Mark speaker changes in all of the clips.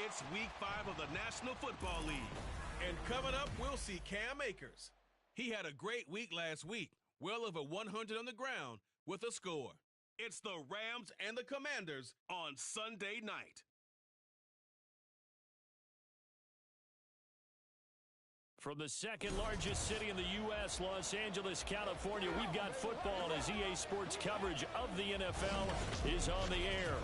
Speaker 1: It's Week 5 of the National Football League. And coming up, we'll see Cam Akers. He had a great week last week, well over 100 on the ground with a score. It's the Rams and the Commanders on Sunday night.
Speaker 2: From the second largest city in the U.S., Los Angeles, California, we've got football as EA Sports coverage of the NFL is on the air.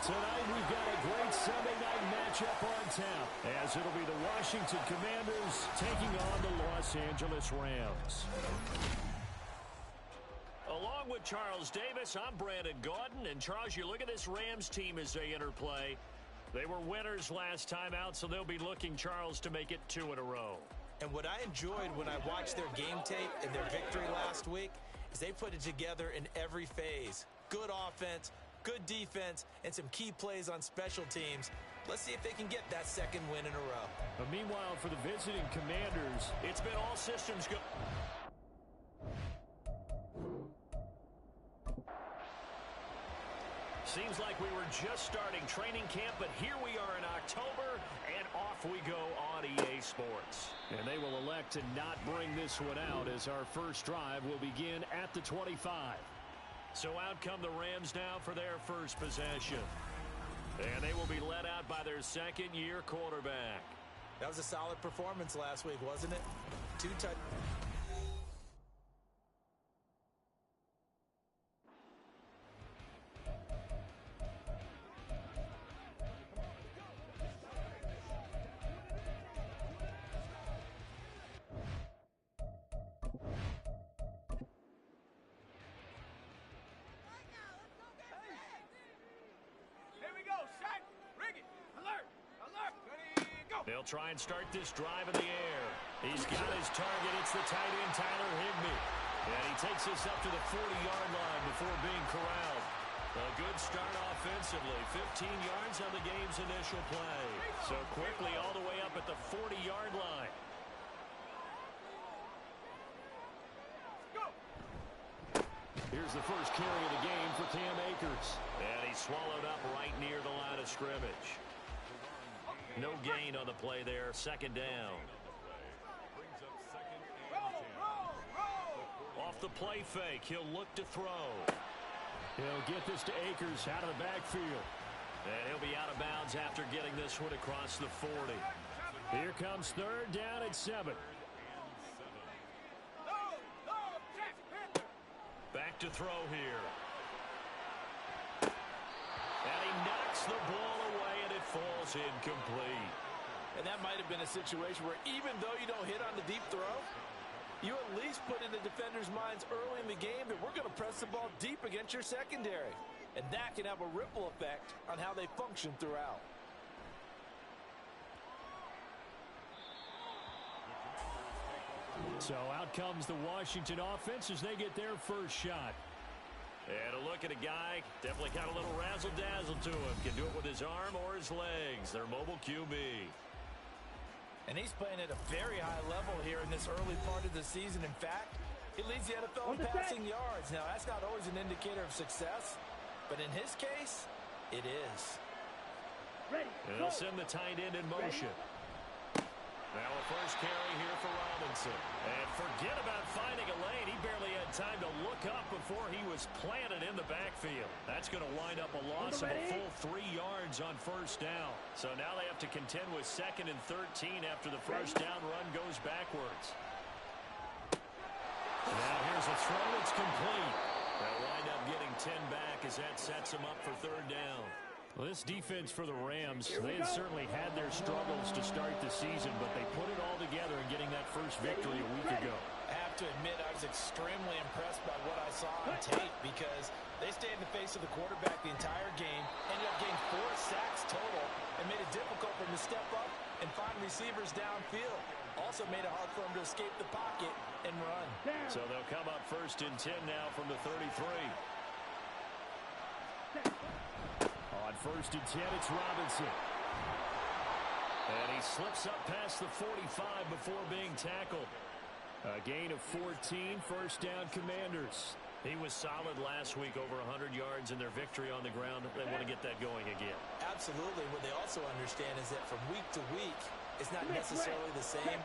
Speaker 2: Tonight we've got a great Sunday night matchup on tap, as it'll be the Washington Commanders taking on the Los Angeles Rams. Along with Charles Davis, I'm Brandon Gaudin. And Charles, you look at this Rams team as they interplay. They were winners last time out, so they'll be looking, Charles, to make it 2 in a row.
Speaker 3: And what I enjoyed when I watched their game tape and their victory last week is they put it together in every phase. Good offense, good defense, and some key plays on special teams. Let's see if they can get that second win in a row.
Speaker 2: But meanwhile, for the visiting Commanders, it's been all systems go. Seems like we were just starting training camp, but here we are in October, and off we go on EA Sports. And they will elect to not bring this one out as our first drive will begin at the 25. So out come the Rams now for their first possession. And they will be led out by their second-year quarterback.
Speaker 3: That was a solid performance last week, wasn't it? 2 touchdowns.
Speaker 2: They'll try and start this drive in the air. He's got his target. It's the tight end, Tyler Higbee. And he takes us up to the 40-yard line before being corralled. A good start offensively. 15 yards on the game's initial play. So quickly all the way up at the 40-yard line. Here's the first carry of the game for Cam Akers. And he's swallowed up right near the line of scrimmage. No gain on the play there. Second down. Off the play fake, he'll look to throw. He'll get this to Akers out of the backfield. And he'll be out of bounds after getting this one across the 40. Here comes third down at 7. Back to throw here. And he knocks the ball away, and it falls incomplete.
Speaker 3: And that might have been a situation where even though you don't hit on the deep throw, you at least put in the defenders' minds early in the game that we're going to press the ball deep against your secondary. And that can have a ripple effect on how they function throughout.
Speaker 2: So out comes the Washington offense as they get their first shot. And a look at a guy, definitely got a little razzle-dazzle to him. Can do it with his arm or his legs. Their mobile QB.
Speaker 3: And he's playing at a very high level here in this early part of the season. In fact, he leads the NFL in passing yards. Now, that's not always an indicator of success, but in his case, it is.
Speaker 2: And they'll send the tight end in motion. Now a first carry here for Robinson. And forget about finding a lane. He barely had time to look up before he was planted in the backfield. That's going to wind up a loss of a full 3 yards on first down. So now they have to contend with 2nd and 13 after the first down run goes backwards. Now here's a throw. It's complete. They'll wind up getting 10 back as that sets them up for third down. Well, this defense for the Rams, they had certainly had their struggles to start the season, but they put it all together in getting that first victory a week ago.
Speaker 3: I have to admit, I was extremely impressed by what I saw on tape because they stayed in the face of the quarterback the entire game, ended up getting 4 sacks total, and made it difficult for him to step up and find receivers downfield. Also made it hard for him to escape the pocket and run.
Speaker 2: So they'll come up 1st and 10 now from the 33. On 1st and 10, it's Robinson. And he slips up past the 45 before being tackled. A gain of 14, first down Commanders. He was solid last week, over 100 yards in their victory on the ground. They want to get that going again.
Speaker 3: Absolutely. What they also understand is that from week to week, it's not necessarily the same,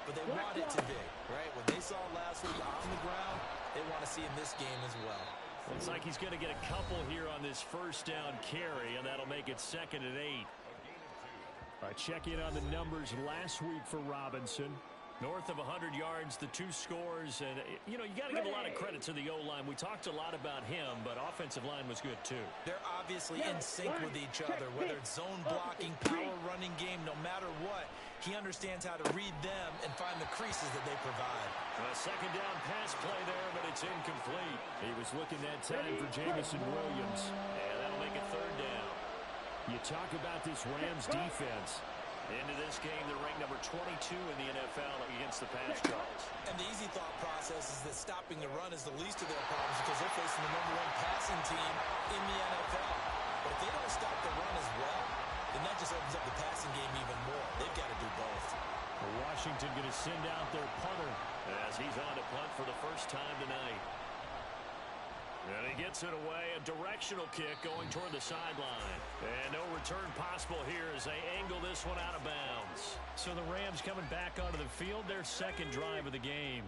Speaker 3: but they want it to be, right? What they saw last week on the ground, they want to see in this game as well.
Speaker 2: Looks like he's going to get a couple here on this first down carry, and that'll make it 2nd and 8. All right, check in on the numbers last week for Robinson. North of 100 yards, the 2 scores, and, you got to give a lot of credit to the O-line. We talked a lot about him, but offensive line was good, too.
Speaker 3: They're obviously in sync with each other, whether it's zone blocking, power running game, no matter what. He understands how to read them and find the creases that they provide.
Speaker 2: A 2nd down pass play there, but it's incomplete. He was looking that time for Jamison Williams, and that'll make it 3rd down. You talk about this Rams defense. Into this game, they're ranked number 22 in the NFL against the pass draws.
Speaker 3: And the easy thought process is that stopping the run is the least of their problems because they're facing the #1 passing team in the NFL. But if they don't stop the run as well, then that just opens up the passing game even more. They've got to do both.
Speaker 2: Washington going to send out their punter as he's on to punt for the first time tonight. And he gets it away, a directional kick going toward the sideline. And no return possible here as they angle this one out of bounds. So the Rams coming back onto the field, their 2nd drive of the game.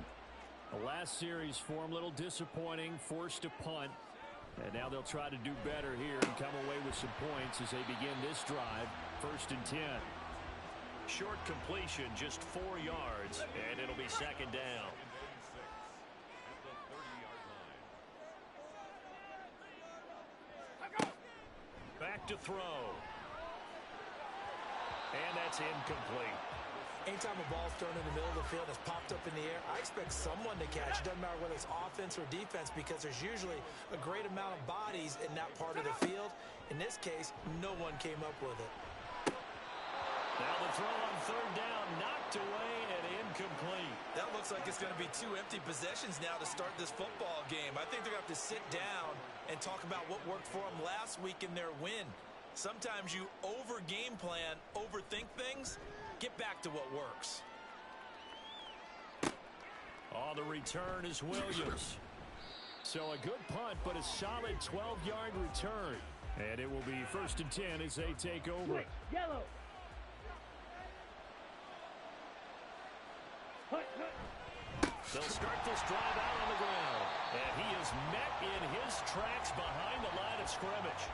Speaker 2: The last series for them, a little disappointing, forced to punt. And now they'll try to do better here and come away with some points as they begin this drive, 1st and 10. Short completion, just 4 yards, and it'll be 2nd down. Back to throw. And that's incomplete.
Speaker 3: Anytime a ball's thrown in the middle of the field, it's popped up in the air, I expect someone to catch. It doesn't matter whether it's offense or defense because there's usually a great amount of bodies in that part of the field. In this case, no one came up with it.
Speaker 2: Now the throw on 3rd down, knocked away and incomplete.
Speaker 3: That looks like it's going to be 2 empty possessions now to start this football game. I think they're going to have to sit down and talk about what worked for them last week in their win. Sometimes you over-game plan, overthink things. Get back to what works.
Speaker 2: On the return is Williams. So a good punt, but a solid 12-yard return. And it will be 1st and 10 as they take over.
Speaker 4: Yellow.
Speaker 2: They'll start this drive out on the ground. And he is met in his tracks behind the line of scrimmage.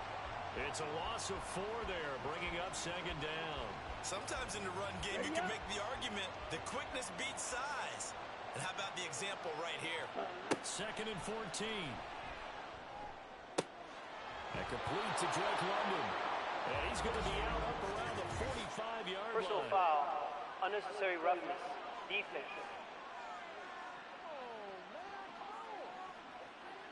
Speaker 2: It's a loss of 4 there, bringing up 2nd down.
Speaker 3: Sometimes in the run game, you can make the argument that quickness beats size. And how about the example right here?
Speaker 2: 2nd and 14. And complete to Drake London. And he's going to be out up around the 45-yard line.
Speaker 4: Personal foul. Unnecessary roughness. Defense.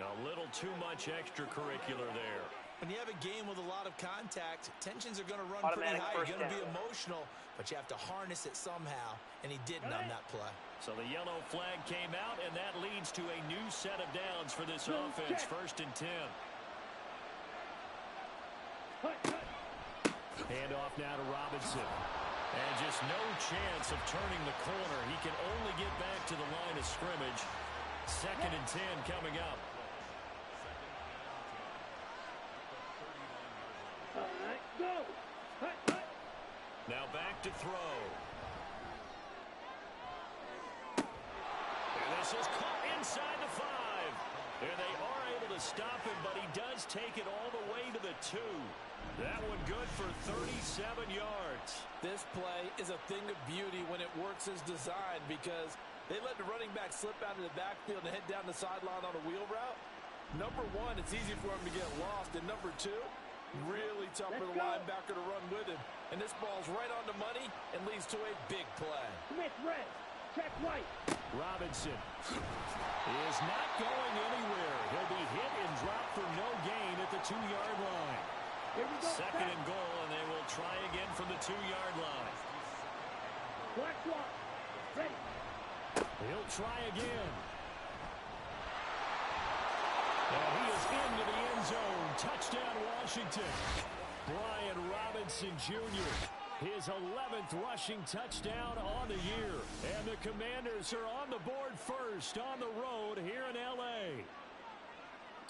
Speaker 2: A little too much extracurricular there.
Speaker 3: When you have a game with a lot of contact, tensions are going to run
Speaker 4: Automatic
Speaker 3: pretty high. You're going to be
Speaker 4: down.
Speaker 3: emotional, but you have to harness it somehow, and he didn't on that play.
Speaker 2: So the yellow flag came out, and that leads to a new set of downs for this offense. 1st and 10. Hand off now to Robinson. And just no chance of turning the corner. He can only get back to the line of scrimmage. 2nd and 10 coming up. Now back to throw. And this is caught inside the 5. And they are able to stop him, but he does take it all the way to the 2. That one good for 37 yards.
Speaker 3: This play is a thing of beauty when it works as designed because they let the running back slip out of the backfield and head down the sideline on a wheel route. Number 1, it's easy for him to get lost. And number 2, really tough for the linebacker to run with him. And this ball's right on the money and leads to a big play.
Speaker 4: Smith red. Check right.
Speaker 2: Robinson is not going anywhere. He'll be hit and dropped for no gain at the 2-yard line.
Speaker 4: Here we go.
Speaker 2: 2nd and goal, and they will try again from the 2-yard line.
Speaker 4: Black block. Ready.
Speaker 2: He'll try again. And he is into the end zone. Touchdown, Washington. Brian Robinson Jr., his 11th rushing touchdown on the year. And the Commanders are on the board first on the road here in L.A.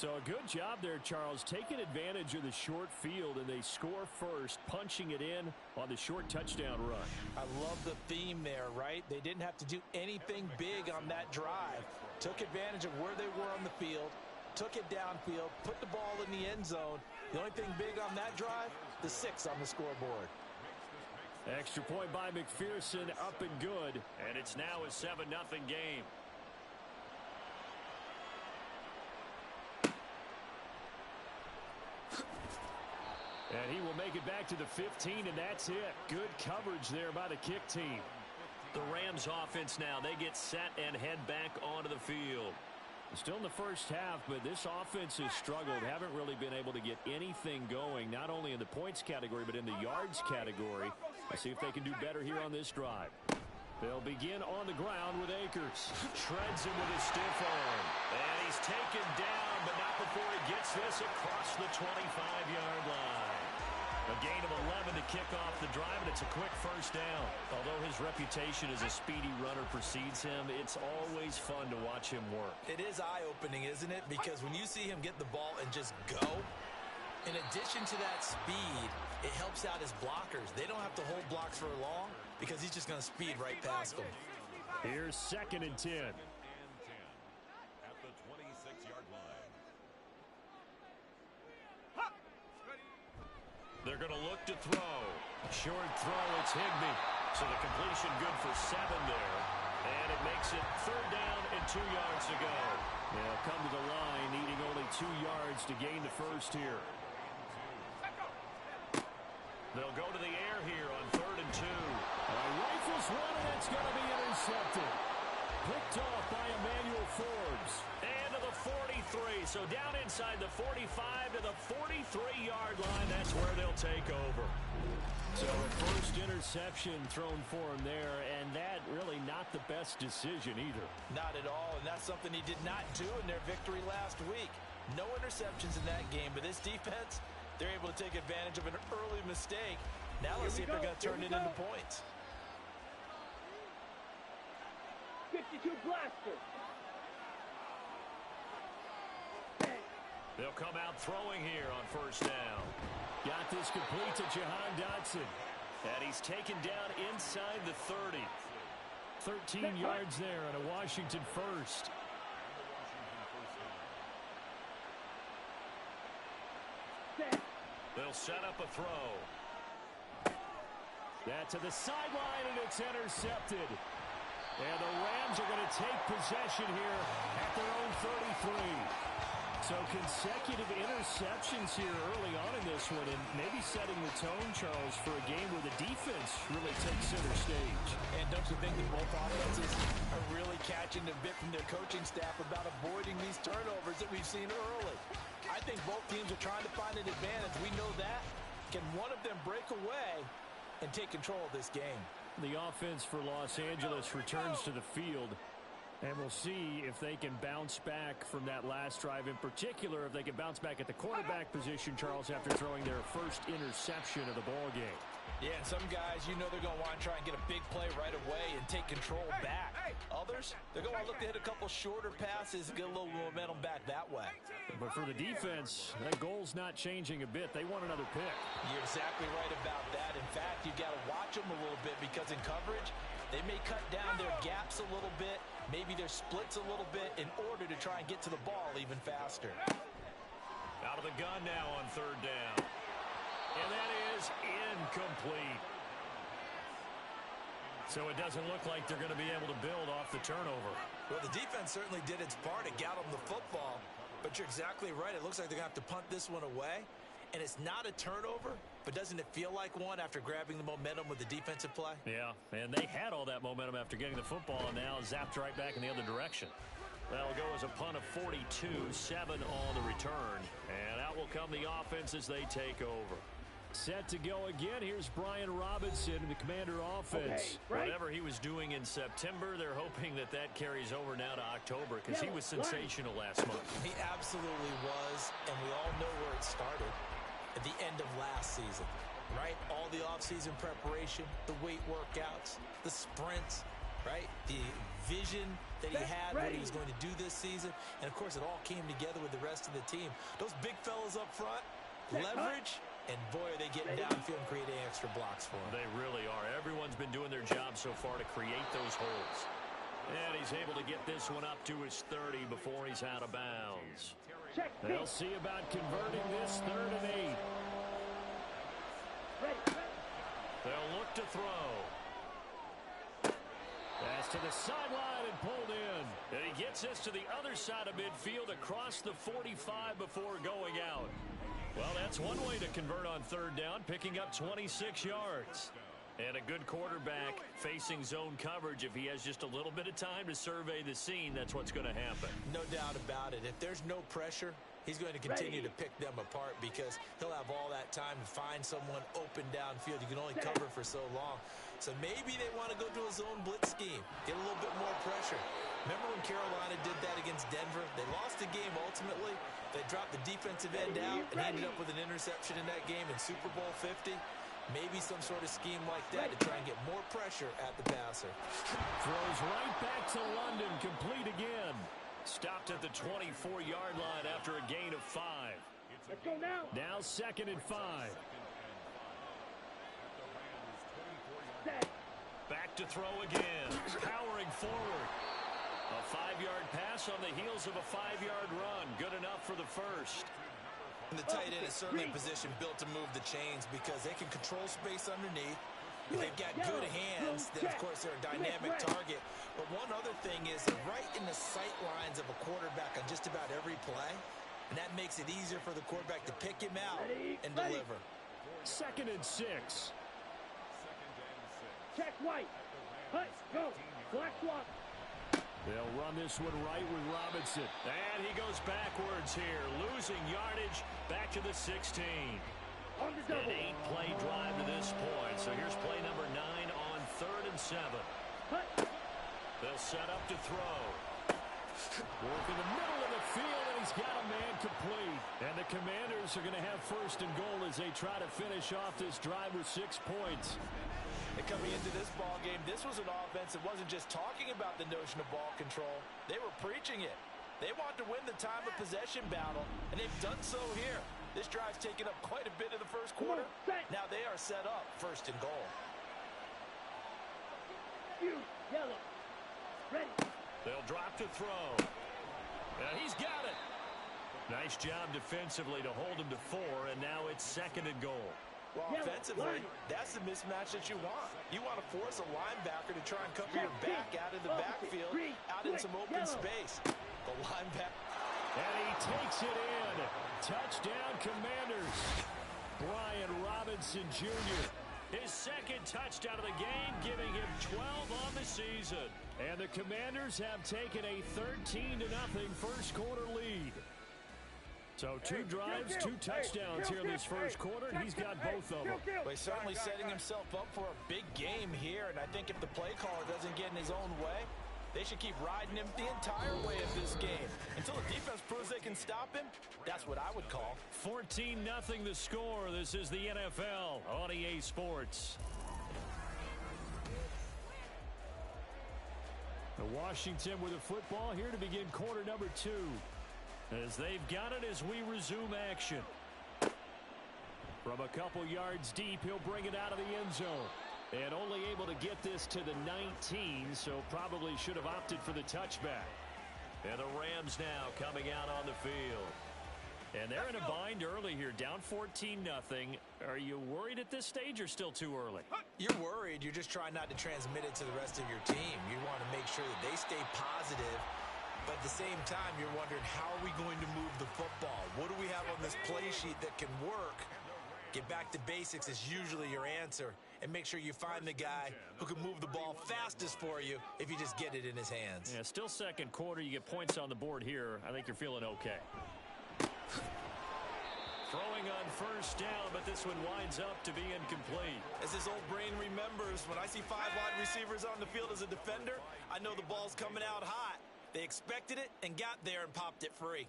Speaker 2: So a good job there, Charles, taking advantage of the short field, and they score first, punching it in on the short touchdown run.
Speaker 3: I love the theme there, right? They didn't have to do anything big on that drive. Took advantage of where they were on the field, took it downfield, put the ball in the end zone. The only thing big on that drive, the 6 on the scoreboard.
Speaker 2: Extra point by McPherson, up and good. And it's now a 7-0 game. And he will make it back to the 15, and that's it. Good coverage there by the kick team. The Rams offense now, they get set and head back onto the field. Still in the first half, but this offense has struggled. Haven't really been able to get anything going, not only in the points category, but in the yards category. Let's see if they can do better here on this drive. They'll begin on the ground with Akers. Shreds him with a stiff arm. And he's taken down, but not before he gets this across the 25-yard line. A gain of 11 to kick off the drive, and it's a quick first down. Although his reputation as a speedy runner precedes him, it's always fun to watch him work.
Speaker 3: It is eye-opening, isn't it? Because when you see him get the ball and just go, in addition to that speed, it helps out his blockers. They don't have to hold blocks for long because he's just going to speed right past them.
Speaker 2: Here's 2nd and 10.
Speaker 5: At the 26-yard line.
Speaker 2: They're going to look to throw. Short throw, it's Higbee. So the completion good for 7 there. And it makes it 3rd down and 2 yards to go. They'll come to the line, needing only 2 yards to gain the first here. They'll go to the air here on 3rd and 2. Rifles one, and it's going to be intercepted. Picked off by Emmanuel Forbes. And to the 43. So down inside the 45 to the 43-yard line. That's where they'll take over. So a first interception thrown for him there, and that really not the best decision either.
Speaker 3: Not at all, and that's something he did not do in their victory last week. No interceptions in that game, but this defense, they're able to take advantage of an early mistake. Now let's see if they're going to turn it into points.
Speaker 4: 52 blaster.
Speaker 2: They'll come out throwing here on first down. Got this complete to Jahan Dotson. And he's taken down inside the 30. 13 yards there on a Washington first. They'll set up a throw. That to the sideline, and it's intercepted. And the Rams are going to take possession here at their own 33. So consecutive interceptions here early on in this one, and maybe setting the tone, Charles, for a game where the defense really takes center stage.
Speaker 3: And don't you think that both offenses are really catching a bit from their coaching staff about avoiding these turnovers that we've seen early? I think both teams are trying to find an advantage. We know that. Can one of them break away and take control of this game?
Speaker 2: The offense for Los Angeles returns to the field, and we'll see if they can bounce back from that last drive. In particular, if they can bounce back at the quarterback position, Charles, after throwing their first interception of the ball game.
Speaker 3: Yeah, and some guys, you know they're going to want to try and get a big play right away and take control back. Others, they're going to look to hit a couple shorter passes and get a little momentum back that way.
Speaker 2: But for the defense, that goal's not changing a bit. They want another pick.
Speaker 3: You're exactly right about that. In fact, you've got to watch them a little bit because in coverage, they may cut down their gaps a little bit, maybe their splits a little bit in order to try and get to the ball even faster.
Speaker 2: Out of the gun now on third down. And that is incomplete. So it doesn't look like they're going to be able to build off the turnover.
Speaker 3: Well, the defense certainly did its part to get them the football, but you're exactly right. It looks like they're going to have to punt this one away, and it's not a turnover, but doesn't it feel like one after grabbing the momentum with the defensive play?
Speaker 2: Yeah, and they had all that momentum after getting the football, and now zapped right back in the other direction. That'll go as a punt of 42, 7 on the return, and out will come the offense as they take over. Set to go again. Here's Brian Robinson in the Commander offense.
Speaker 4: Okay, right.
Speaker 2: Whatever he was doing in September, they're hoping that that carries over now to October because he was sensational last month.
Speaker 3: He absolutely was, and we all know where it started at the end of last season, right? All the offseason preparation, the weight workouts, the sprints, right? The vision that he had what he was going to do this season. And, of course, it all came together with the rest of the team. Those big fellas up front, leverage, and, boy, are they getting downfield and creating extra blocks for him.
Speaker 2: They really are. Everyone's been doing their job so far to create those holes. And he's able to get this one up to his 30 before he's out of bounds. They'll see about converting this 3rd and 8. They'll look to throw. Pass to the sideline and pulled in. And he gets this to the other side of midfield across the 45 before going out. Well, that's one way to convert on 3rd down, picking up 26 yards. And a good quarterback facing zone coverage. If he has just a little bit of time to survey the scene, that's what's going to happen.
Speaker 3: No doubt about it. If there's no pressure, he's going to continue to pick them apart because he'll have all that time to find someone open downfield. You can only cover for so long. So maybe they want to go to a zone blitz scheme, get a little bit more pressure. Remember when Carolina did that against Denver? They lost the game ultimately. They dropped the defensive end out and ended up with an interception in that game in Super Bowl 50. Maybe some sort of scheme like that to try and get more pressure at the passer.
Speaker 2: Throws right back to London, complete again. Stopped at the 24-yard line after a gain of 5.
Speaker 6: Let's go now.
Speaker 2: Now 2nd and 5. Back to throw again. Powering forward. A 5-yard pass on the heels of a 5-yard run. Good enough for the first.
Speaker 3: And the tight end is certainly a position built to move the chains because they can control space underneath. If they've got good hands, then, of course, they're a dynamic target. But one other thing is they're right in the sight lines of a quarterback on just about every play. And that makes it easier for the quarterback to pick him out and deliver.
Speaker 2: 2nd and 6.
Speaker 6: Check White. Hey, go. Black swap.
Speaker 2: They'll run this one right with Robinson. And he goes backwards here, losing yardage back to the 16.
Speaker 6: On the double.
Speaker 2: An 8-play drive to this point. So here's play number 9 on 3rd and 7. They'll set up to throw. Work in the middle of the field, and he's got a man complete. And the Commanders are going to have 1st and goal as they try to finish off this drive with 6 points.
Speaker 3: And coming into this ball game, this was an offense that wasn't just talking about the notion of ball control. They were preaching it. They want to win the time of possession battle, and they've done so here. This drive's taken up quite a bit of the first quarter. Now they are set up 1st and goal.
Speaker 6: Yellow. Ready.
Speaker 2: They'll drop to throw. And he's got it. Nice job defensively to hold him to 4, and now it's 2nd and goal.
Speaker 3: Well, offensively, that's the mismatch that you want. You want to force a linebacker to try and cover your back out of the backfield, out in some open space. The linebacker.
Speaker 2: And he takes it in. Touchdown, Commanders. Brian Robinson Jr. His 2nd touchdown of the game, giving him 12 on the season. And the Commanders have taken a 13-0 first quarter lead. So 2 drives, 2 touchdowns here in this first quarter, and he's got both of them.
Speaker 3: Well, he's certainly setting himself up for a big game here, and I think if the play caller doesn't get in his own way, they should keep riding him the entire way of this game. Until the defense proves they can stop him, that's what I would call.
Speaker 2: 14-0 the score. This is the NFL on EA Sports. The Washington with the football here to begin quarter number 2. As they've got it as we resume action. From a couple yards deep, he'll bring it out of the end zone. And only able to get this to the 19, so probably should have opted for the touchback. And the Rams now coming out on the field. And they're in a bind early here, down 14-0. Are you worried at this stage or still too early?
Speaker 3: You're worried. You're just trying not to transmit it to the rest of your team. You want to make sure that they stay positive. But at the same time, you're wondering, how are we going to move the football? What do we have on this play sheet that can work? Get back to basics is usually your answer. And make sure you find the guy who can move the ball fastest for you if you just get it in his hands.
Speaker 2: Yeah, still second quarter. You get points on the board here. I think you're feeling okay. Throwing on first down, but this one winds up to be incomplete.
Speaker 3: As his old brain remembers, when I see 5 wide receivers on the field as a defender, I know the ball's coming out hot. They expected it and got there and popped it free.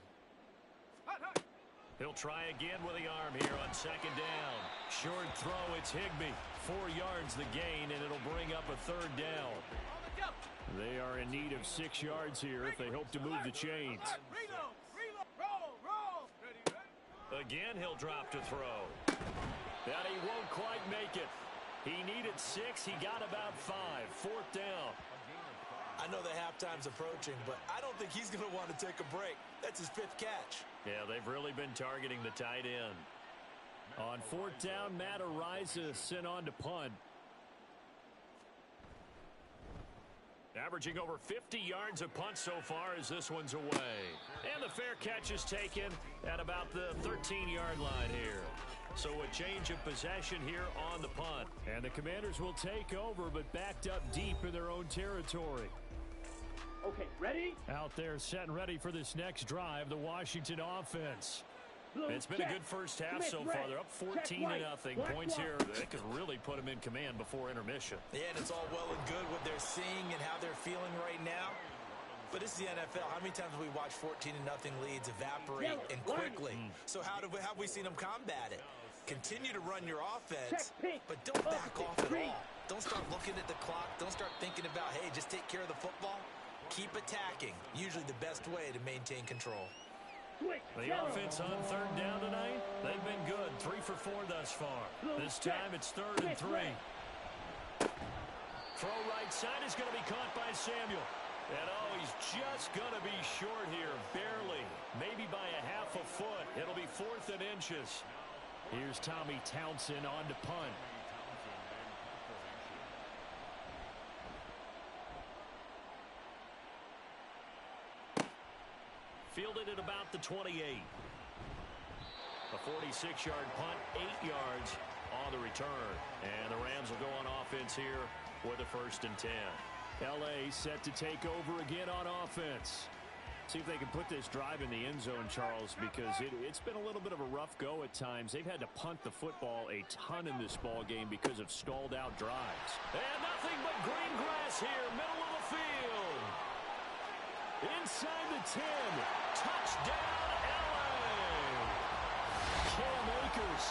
Speaker 2: He'll try again with the arm here on 2nd down. Short throw, it's Higbee. 4 yards the gain, and it'll bring up a 3rd down. They are in need of 6 yards here if they hope to move the chains. Again, he'll drop to throw. And he won't quite make it. He needed 6. He got about 5. 4th down.
Speaker 3: I know the halftime's approaching, but I don't think he's going to want to take a break. That's his 5th catch.
Speaker 2: Yeah, they've really been targeting the tight end. On 4th down, Matt Araiza sent on to punt. Averaging over 50 yards a punt so far as this one's away. And the fair catch is taken at about the 13-yard line here. So a change of possession here on the punt. And the Commanders will take over, but backed up deep in their own territory.
Speaker 6: Okay, ready?
Speaker 2: Out there set and ready for this next drive, the Washington offense. It's been a good first half so far. They're up 14-0. Points here. They could really put them in command before intermission.
Speaker 3: Yeah, and it's all well and good what they're seeing and how they're feeling right now. But this is the NFL. How many times have we watched 14-0 leads evaporate and quickly? So how have we seen them combat it? Continue to run your offense, but don't back off at all. Don't start looking at the clock. Don't start thinking about, hey, just take care of the football. Keep attacking. Usually the best way to maintain control.
Speaker 2: The offense on 3rd down tonight, they've been good. 3 for 4 thus far. This time it's 3rd and 3. Throw right side is going to be caught by Samuel. And oh, he's just going to be short here, barely. Maybe by a half a foot. It'll be 4th and inches. Here's Tommy Townsend on to punt. Fielded at about the 28. A 46-yard punt, 8 yards on the return. And the Rams will go on offense here with a 1st and 10. L.A. set to take over again on offense. See if they can put this drive in the end zone, Charles, because it's been a little bit of a rough go at times. They've had to punt the football a ton in this ball game because of stalled out drives. And nothing but green grass here, middle of the field. Inside the 10. Touchdown, L.A. Cam Akers,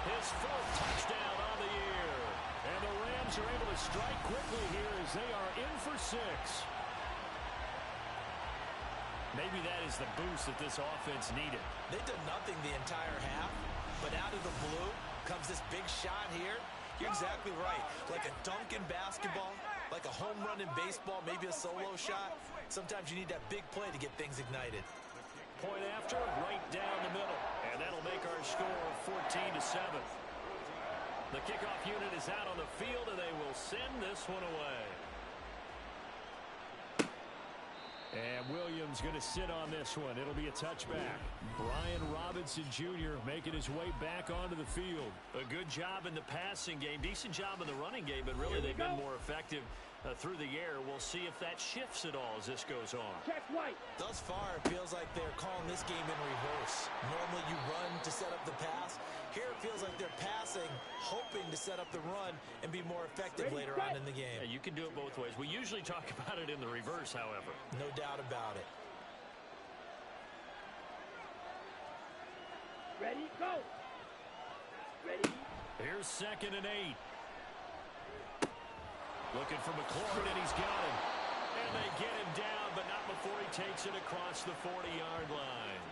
Speaker 2: his 4th touchdown on the year. And the Rams are able to strike quickly here as they are in for 6. Maybe that is the boost that this offense needed.
Speaker 3: They've done nothing the entire half, but out of the blue comes this big shot here. You're exactly right. Like a dunk in basketball, like a home run in baseball, maybe a solo shot. Sometimes you need that big play to get things ignited.
Speaker 2: Point after, right down the middle. And that'll make our score 14-7. The kickoff unit is out on the field, and they will send this one away. And Williams going to sit on this one. It'll be a touchback. Brian Robinson Jr. making his way back onto the field. A good job in the passing game. Decent job in the running game, but really they've been more effective through the air. We'll see if that shifts at all as this goes on.
Speaker 6: Check right.
Speaker 3: Thus far, it feels like they're calling this game in reverse. Normally you run to set up the pass. Here it feels like they're passing, hoping to set up the run and be more effective later on in the game.
Speaker 2: Yeah, you can do it both ways. We usually talk about it in the reverse, however.
Speaker 3: No doubt about it.
Speaker 6: Ready, go. Ready.
Speaker 2: Here's 2nd and 8. Looking for McLaurin, and he's got him. And they get him down, but not before he takes it across the 40-yard line.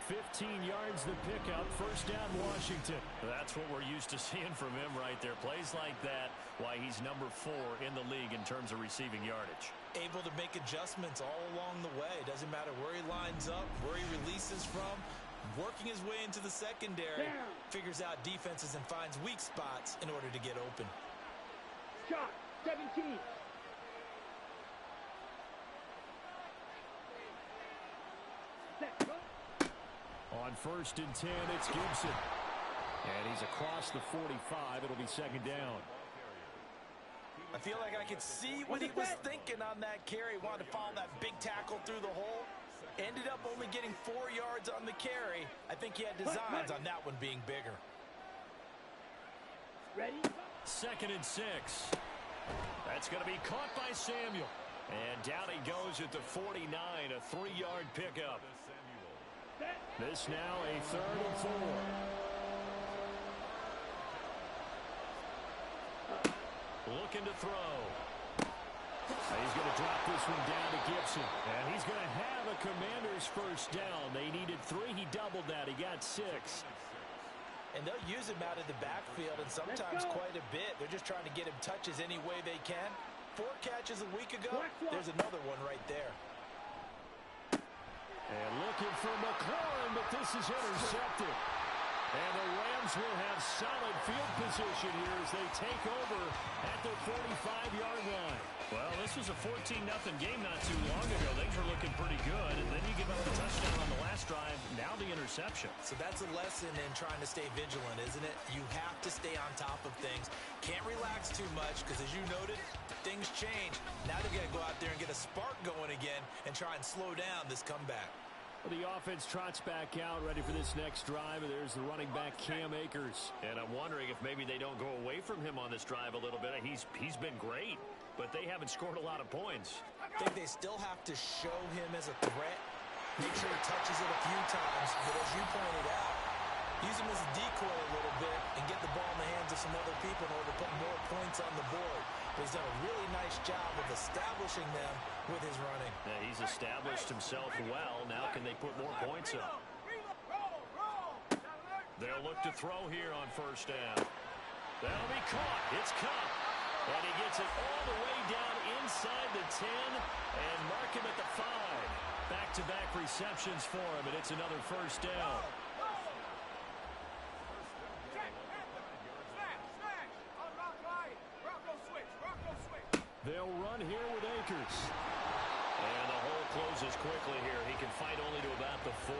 Speaker 2: 15 yards the pickup. 1st down, Washington. That's what we're used to seeing from him right there. Plays like that, why he's number 4 in the league in terms of receiving yardage.
Speaker 3: Able to make adjustments all along the way. Doesn't matter where he lines up, where he releases from. Working his way into the secondary. Figures out defenses and finds weak spots in order to get open.
Speaker 6: Shot, 17. Set, go.
Speaker 2: On 1st and 10, it's Gibson. And he's across the 45. It'll be 2nd down.
Speaker 3: I feel like I could see what he was thinking on that carry. Wanted to follow that big tackle through the hole. Ended up only getting 4 yards on the carry. I think he had designs on that one being bigger.
Speaker 6: Ready?
Speaker 2: 2nd and 6. That's going to be caught by Samuel. And down he goes at the 49, a 3-yard pickup. This now a 3rd and 4. Looking to throw. He's going to drop this one down to Gibson. And he's going to have a Commanders first down. They needed 3. He doubled that. He got 6.
Speaker 3: And they'll use him out of the backfield, and sometimes quite a bit. They're just trying to get him touches any way they can. 4 catches a week ago. There's another one right there.
Speaker 2: And looking for McLaurin, but this is intercepted. And the Rams will have solid field position here as they take over at the 45-yard line.
Speaker 7: Well, this was a 14-0 game not too long ago. Things were looking pretty good, and then you give up a touchdown on the last drive, now the interception.
Speaker 3: So that's a lesson in trying to stay vigilant, isn't it? You have to stay on top of things. Can't relax too much because, as you noted, things change. Now they've got to go out there and get a spark going again and try and slow down this comeback.
Speaker 2: Well, the offense trots back out, ready for this next drive, and there's the running back, Cam Akers.
Speaker 7: And I'm wondering if maybe they don't go away from him on this drive a little bit. He's been great, but they haven't scored a lot of points.
Speaker 3: I think they still have to show him as a threat. Make sure he touches it a few times, but as you pointed out, use him as a decoy a little bit and get the ball in the hands of some other people in order to put more points on the board. But he's done a really nice job of establishing them with his running.
Speaker 7: Yeah, he's established himself well. Now can they put more points up? They'll look to throw here on first down. That'll be caught. It's Kupp. And he gets it all the way down inside the 10 and mark him at the 5. Back-to-back receptions for him, and it's another first down.
Speaker 2: They'll run here with Akers.
Speaker 7: And the hole closes quickly here. He can fight only to about the 4.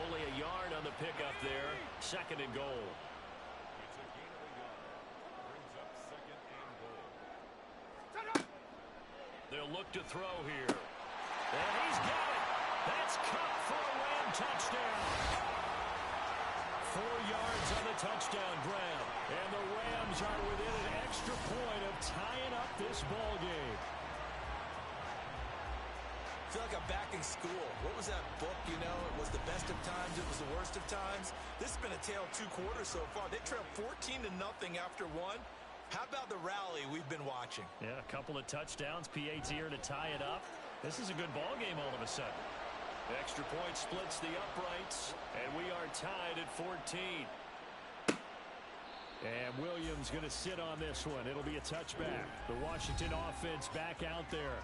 Speaker 7: Only a yard on the pickup there. 2nd and goal.
Speaker 5: It's a gain of a yard. Brings up 2nd and goal.
Speaker 7: They'll look to throw here. And he's got it. That's Kupp for a Ram touchdown. 4 yards on the touchdown grab. And the Rams are within an extra point of tying up this ball game.
Speaker 3: I feel like I'm back in school. What was that book, you know? It was the best of times, it was the worst of times. This has been a tale of 2 quarters so far. They trailed 14-0 after 1. How about the rally we've been watching?
Speaker 7: Yeah, a couple of touchdowns. PAT here to tie it up. This is a good ball game all of a sudden. Extra point splits the uprights, and we are tied at 14.
Speaker 2: And Williams going to sit on this one. It'll be a touchback. The Washington offense back out there.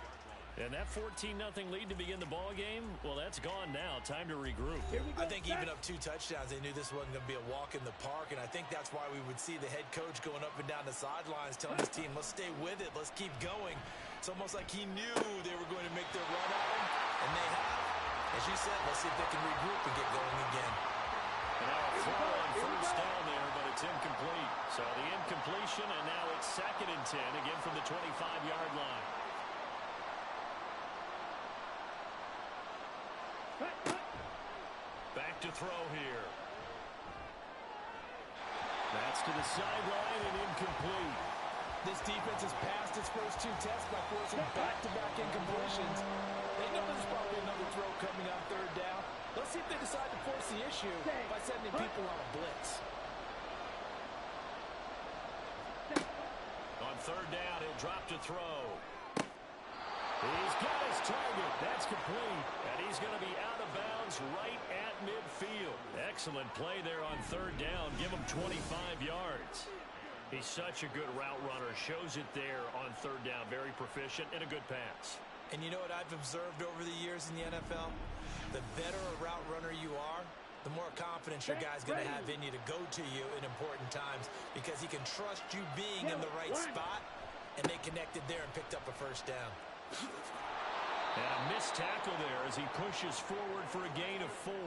Speaker 7: And that 14-0 lead to begin the ball game, well, that's gone now. Time to regroup.
Speaker 3: I think even up 2 touchdowns, they knew this wasn't going to be a walk in the park, and I think that's why we would see the head coach going up and down the sidelines telling his team, let's stay with it, let's keep going. It's almost like he knew they were going to make their run at him, and they have. As you said, let's see if they can regroup and get going again.
Speaker 7: And now a throw on first down there, but it's incomplete. So the incompletion, and now it's 2nd and 10, again from the 25-yard line. Back to throw here.
Speaker 2: That's to the sideline and incomplete.
Speaker 3: This defense has passed its first 2 tests by forcing back-to-back incompletions. They know there's probably another throw coming on 3rd down. Let's see if they decide to force the issue by sending people on a blitz.
Speaker 7: On 3rd down, he'll drop to throw. He's got his target. That's complete. And he's going to be out of bounds right at midfield. Excellent play there on 3rd down. Give him 25 yards. He's such a good route runner. Shows it there on 3rd down. Very proficient and a good pass.
Speaker 3: And you know what I've observed over the years in the NFL? The better a route runner you are, the more confidence your guy's going to have in you to go to you in important times because he can trust you being in the right spot, and they connected there and picked up a first down.
Speaker 2: And a missed tackle there as he pushes forward for a gain of 4.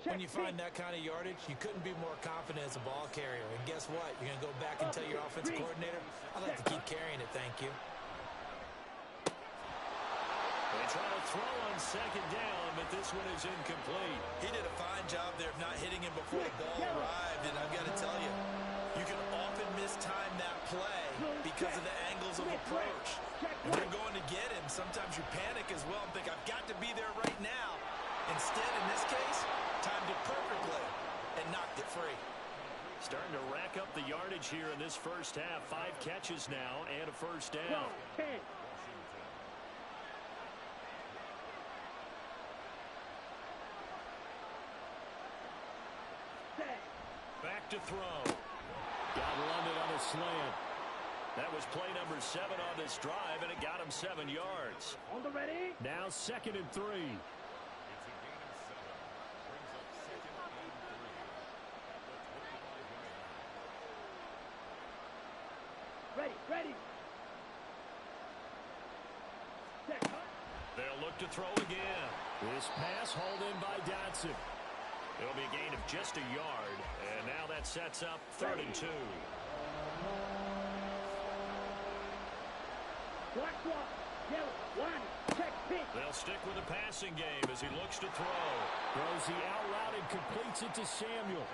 Speaker 3: When you find that kind of yardage, you couldn't be more confident as a ball carrier. And guess what? You're going to go back and tell your offensive coordinator, I'd like to keep carrying it, thank you.
Speaker 2: They try to throw on 2nd down, but this one is incomplete.
Speaker 3: He did a fine job there of not hitting him before the ball arrived. And I've got to tell you, you can often mistime that play because of the angles of approach. If you're going to get him, sometimes you panic as well and think, I've got to be there right now. Instead, in this case, timed it perfectly and knocked it free.
Speaker 2: Starting to rack up the yardage here in this first half. 5 catches now and a first down.
Speaker 6: 12, 10.
Speaker 2: Back to throw. Got London on a slant. That was play number 7 on this drive, and it got him 7 yards.
Speaker 6: On the ready.
Speaker 2: Now 2nd and 3.
Speaker 5: It's a gain of 7. Brings up 2nd and 3. At the 25-yard line.
Speaker 6: Ready, ready. Set, cut.
Speaker 2: They'll look to throw again. This pass hauled in by Dotson. It'll be a gain of just a yard, and now that sets up 3rd and 2.
Speaker 6: Black swap. Yellow. Line. Check. Pitch.
Speaker 2: They'll stick with the passing game as he looks to throw. Throws the out route and completes it to Samuel.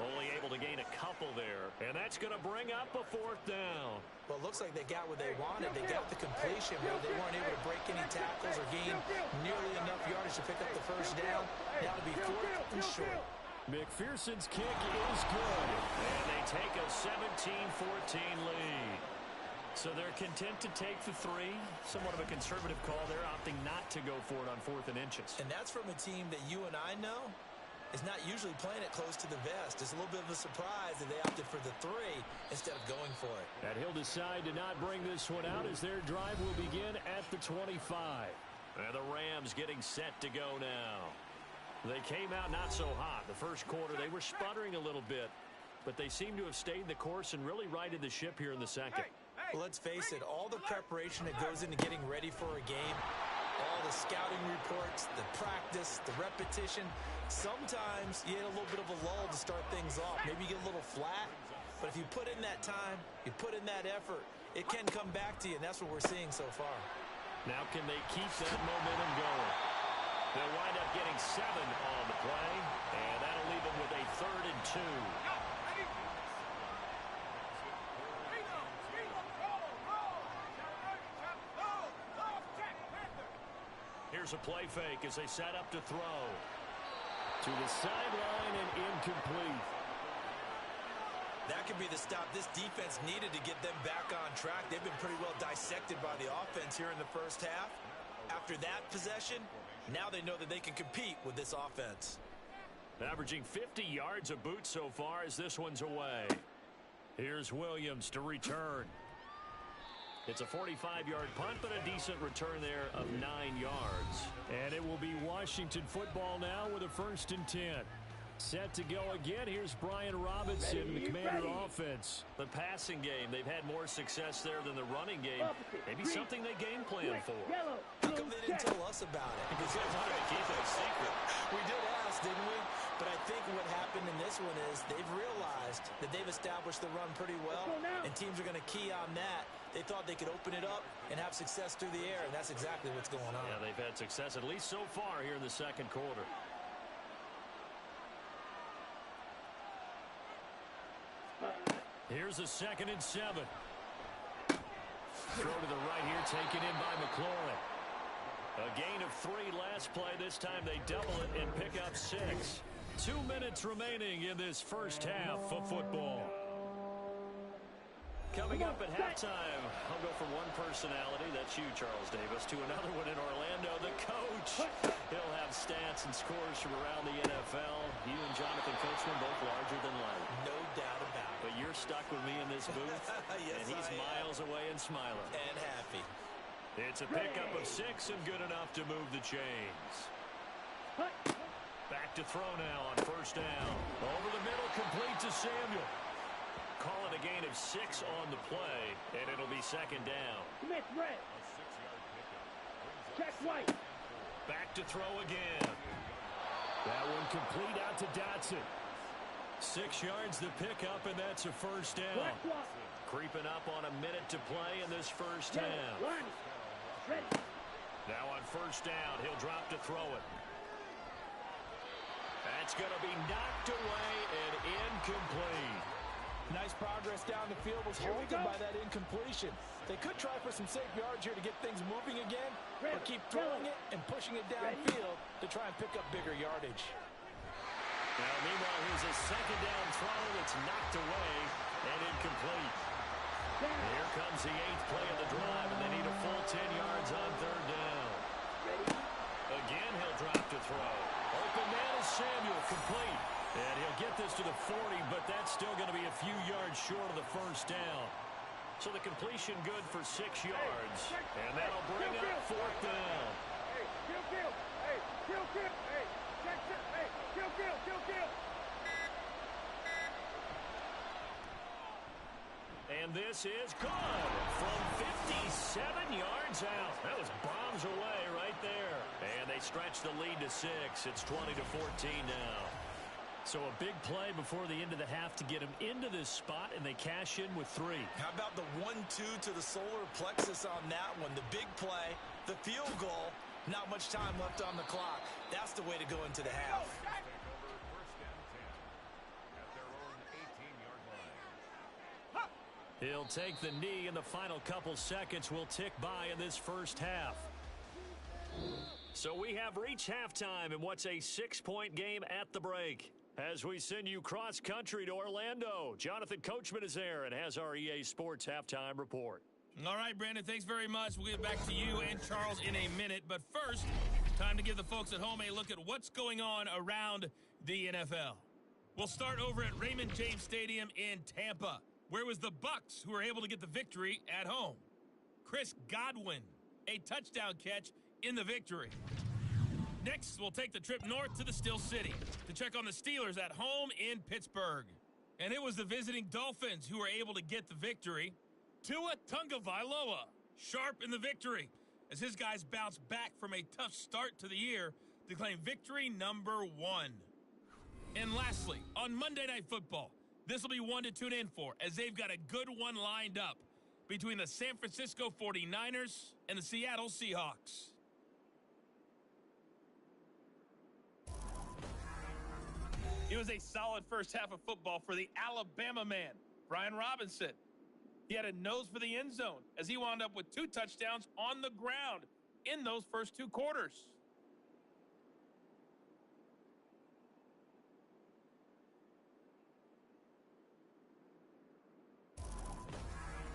Speaker 2: Only able to gain a couple there, and that's going to bring up a 4th down.
Speaker 3: Well, it looks like they got what they wanted. They got the completion, but they weren't able to break any tackles or gain nearly enough yardage to pick up the first down. Now to be 4th and short.
Speaker 2: McPherson's kick is good, and they take a 17-14 lead. So they're content to take the 3. Somewhat of a conservative call. They're opting not to go for it on 4th and inches.
Speaker 3: And that's from a team that you and I know is not usually playing it close to the vest. It's a little bit of a surprise that they opted for the 3 instead of going for it.
Speaker 2: And he'll decide to not bring this one out as their drive will begin at the 25. And the Rams getting set to go now. They came out not so hot. The first quarter, they were sputtering a little bit, but they seem to have stayed the course and really righted the ship here in the second.
Speaker 3: Well, let's face it, all the preparation that goes into getting ready for a game, all the scouting reports, the practice, the repetition, sometimes you get a little bit of a lull to start things off. Maybe you get a little flat, but if you put in that time, you put in that effort, it can come back to you, and that's what we're seeing so far.
Speaker 2: Now can they keep that momentum going? They'll wind up getting 7 on the play, and that'll leave them with a 3rd and 2. Here's a play fake as they set up to throw. To the sideline and incomplete.
Speaker 3: That could be the stop this defense needed to get them back on track. They've been pretty well dissected by the offense here in the first half. After that possession, now they know that they can compete with this offense.
Speaker 2: Averaging 50 yards a boot so far as this one's away. Here's Williams to return. It's a 45-yard punt, but a decent return there of 9 yards. And it will be Washington football now with a 1st and 10. Set to go again. Here's Brian Robinson, the Commander offense. The passing game, they've had more success there than the running game. Maybe something they game plan for.
Speaker 3: How come they didn't tell us about it?
Speaker 2: Because they wanted to keep it a secret.
Speaker 3: We did ask, didn't we? But I think what happened in this one is they've realized that they've established the run pretty well, and teams are going to key on that. They thought they could open it up and have success through the air, and that's exactly what's going on.
Speaker 2: Yeah, they've had success at least so far here in the second quarter. Here's a 2nd and 7. Throw to the right here, taken in by McLaurin. A gain of 3 last play. This time they double it and pick up 6. 2 minutes remaining in this first half of football. Coming up at halftime, I'll go from one personality, that's you, Charles Davis, to another one in Orlando, the coach. He'll have stats and scores from around the NFL. You and Jonathan Coachman both larger than life.
Speaker 3: No doubt about it.
Speaker 2: But you're stuck with me in this booth,
Speaker 3: Yes,
Speaker 2: and he's
Speaker 3: I am.
Speaker 2: miles away and smiling.
Speaker 3: And happy.
Speaker 2: It's a pickup of 6 and good enough to move the chains. Back to throw now on 1st down. Over the middle, complete to Samuel. Call it a gain of 6 on the play, and it'll be 2nd down.
Speaker 6: Smith red.
Speaker 5: A 6-yard pickup.
Speaker 6: Check white.
Speaker 2: Back to throw again. That one complete out to Dotson. 6 yards the pickup, and that's a 1st down.
Speaker 6: Black swap.
Speaker 2: Creeping up on a minute to play in this first
Speaker 6: Yellow.
Speaker 2: half.
Speaker 6: Line. Ready.
Speaker 2: Now on 1st down, he'll drop to throw it. That's going to be knocked away and incomplete.
Speaker 3: Nice progress down the field was halted by that incompletion. They could try for some safe yards here to get things moving again, or keep throwing it and pushing it downfield to try and pick up bigger yardage.
Speaker 2: Now, meanwhile, here's a second down throw that's knocked away and incomplete. Here comes the 8th play of the drive, and they need a full 10 yards on third down. Again, he'll drop to throw. Open man is Samuel, complete. And he'll get this to the 40, but that's still going to be a few yards short of the first down. So the completion good for 6 yards, and that'll bring up fourth down.
Speaker 6: Hey, kill. Hey, kill. Hey, kill.
Speaker 2: And this is good from 57 yards out. That was bombs away right there. And they stretch the lead to 6. It's 20-14 now. So a big play before the end of the half to get him into this spot, and they cash in with 3.
Speaker 3: How about the 1-2 to the solar plexus on that one? The big play, the field goal, not much time left on the clock. That's the way to go into the half.
Speaker 2: He'll take the knee, and the final couple seconds will tick by in this first half. So we have reached halftime in what's a 6-point game at the break. As we send you cross-country to Orlando, Jonathan Coachman is there and has our EA Sports Halftime Report.
Speaker 8: All right, Brandon, thanks very much. We'll get back to you and Charles in a minute. But first, time to give the folks at home a look at what's going on around the NFL. We'll start over at Raymond James Stadium in Tampa. Where was the Bucs, who were able to get the victory at home? Chris Godwin, a touchdown catch in the victory. Next, we'll take the trip north to the Steel City to check on the Steelers at home in Pittsburgh. And it was the visiting Dolphins who were able to get the victory. Tua Tagovailoa, sharp in the victory, as his guys bounced back from a tough start to the year to claim victory number 1. And lastly, on Monday Night Football, this will be one to tune in for, as they've got a good one lined up between the San Francisco 49ers and the Seattle Seahawks. It was a solid first half of football for the Alabama man, Brian Robinson. He had a nose for the end zone as he wound up with 2 touchdowns on the ground in those first 2 quarters.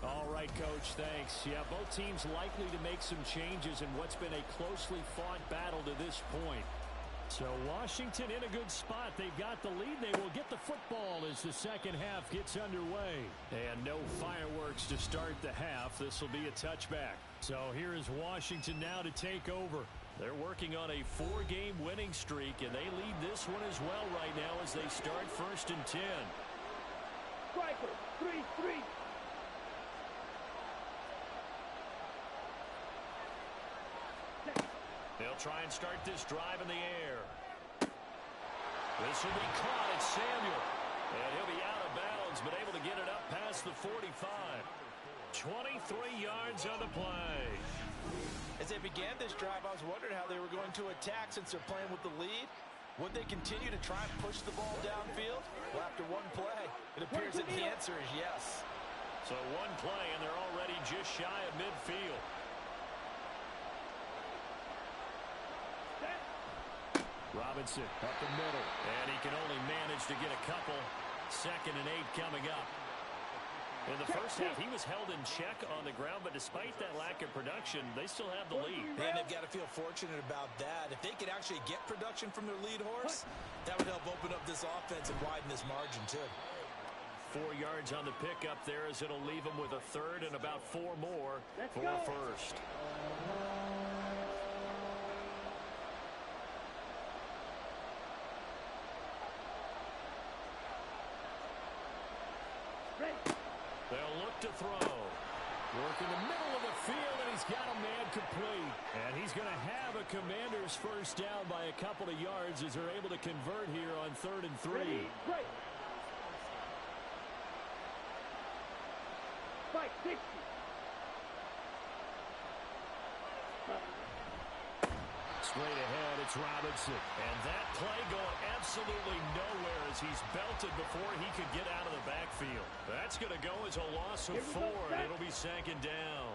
Speaker 2: All right, Coach, thanks. Yeah, both teams likely to make some changes in what's been a closely fought battle to this point. So Washington in a good spot. They've got the lead. They will get the football as the second half gets underway. And no fireworks to start the half. This will be a touchback. So here is Washington now to take over. They're working on a 4-game winning streak, and they lead this one as well right now as they start 1st and 10.
Speaker 6: Striker, 3-3.
Speaker 2: They'll try and start this drive in the air. This will be caught at Samuel. And he'll be out of bounds, but able to get it up past the 45. 23 yards on the play.
Speaker 3: As they began this drive, I was wondering how they were going to attack since they're playing with the lead. Would they continue to try and push the ball downfield? Well, after one play, it appears that the answer is yes.
Speaker 2: So one play, and they're already just shy of midfield. Robinson up the middle, and he can only manage to get a couple. 2nd and 8 coming up. In the first half, he was held in check on the ground, but despite that lack of production, they still have the lead.
Speaker 3: And they've got to feel fortunate about that. If they could actually get production from their lead horse, that would help open up this offense and widen this margin, too.
Speaker 2: 4 yards on the pickup there, as it'll leave them with a 3rd and about 4 more for a 1st. They'll look to throw. Work in the middle of the field, and he's got a man complete. And he's going to have a Commander's first down by a couple of yards as they're able to convert here on 3rd and 3.
Speaker 6: Right. 560.
Speaker 2: Straight ahead, it's Robinson. And that play going absolutely nowhere as he's belted before he could get out of the backfield. That's going to go as a loss of 4, and it'll be 2nd down.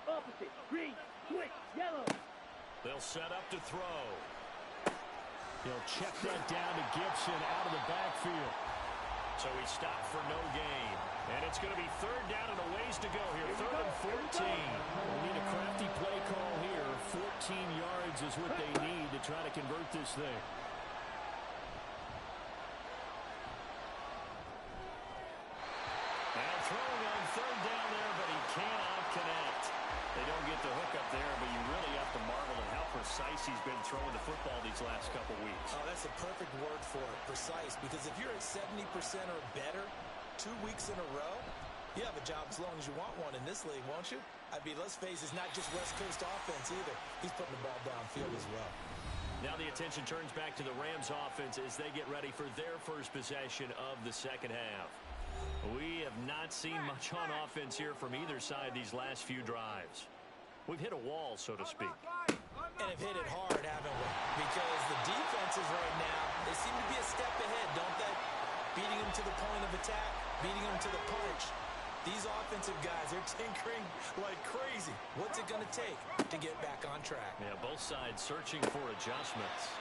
Speaker 6: Opposite. Green, switch, yellow.
Speaker 2: They'll set up to throw. He'll check that down to Gibson out of the backfield. So he stopped for no gain. And it's going to be third down and a ways to go here. Third and 14. We need a crafty play call here. 14 yards is what they need to try to convert this thing. And throwing on third down there, but he cannot connect. They don't get the hook up there, but you really have to marvel at how precise he's been throwing the football these last couple weeks.
Speaker 3: Oh, that's a perfect word for it, precise, because if you're at 70% or better 2 weeks in a row, you have a job as long as you want one in this league, won't you? I mean, let's face it, it's not just West Coast offense either. He's putting the ball downfield as well.
Speaker 2: Now the attention turns back to the Rams offense as they get ready for their first possession of the second half. We have not seen much on offense here from either side these last few drives. We've hit a wall, so to speak.
Speaker 3: And have hit it hard, haven't we? Because the defenses right now, they seem to be a step ahead, don't they? Beating them to the point of attack, beating them to the punch. These offensive guys, they're tinkering like crazy. What's it going to take to get back on track?
Speaker 2: Yeah, both sides searching for adjustments.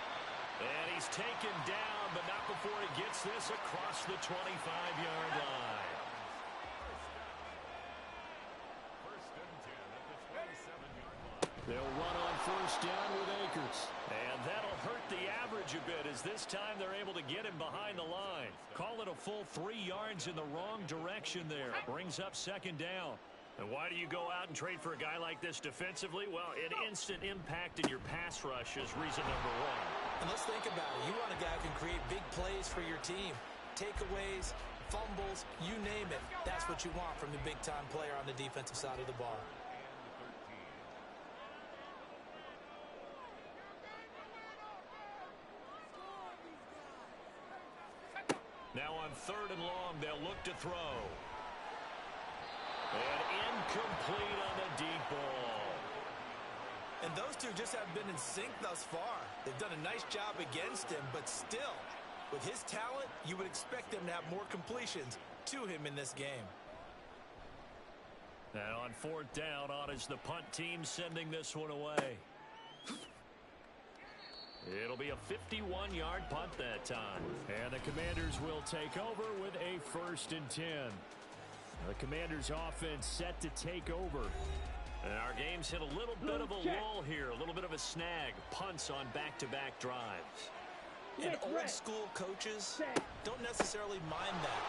Speaker 2: And he's taken down, but not before he gets this across the 25-yard line. They'll run on first down with Akers. And that'll hurt the average a bit as this time they're able to get him behind the line. Call it a full 3 yards in the wrong direction there. Brings up second down. And why do you go out and trade for a guy like this defensively? Well, an instant impact in your pass rush is reason number one.
Speaker 3: And let's think about it. You want a guy who can create big plays for your team. Takeaways, fumbles, you name it. That's what you want from the big-time player on the defensive side of the ball.
Speaker 2: Now on third and long, they'll look to throw. And incomplete on the deep ball.
Speaker 3: And those two just haven't been in sync thus far. They've done a nice job against him, but still, with his talent, you would expect them to have more completions to him in this game.
Speaker 2: And on fourth down, on is the punt team sending this one away. It'll be a 51-yard punt that time. And the Commanders will take over with a 1st and 10. The Commanders' offense set to take over. And our game's hit a little bit of a lull here, a little bit of a snag. Punts on back-to-back drives.
Speaker 3: And old-school coaches don't necessarily mind that.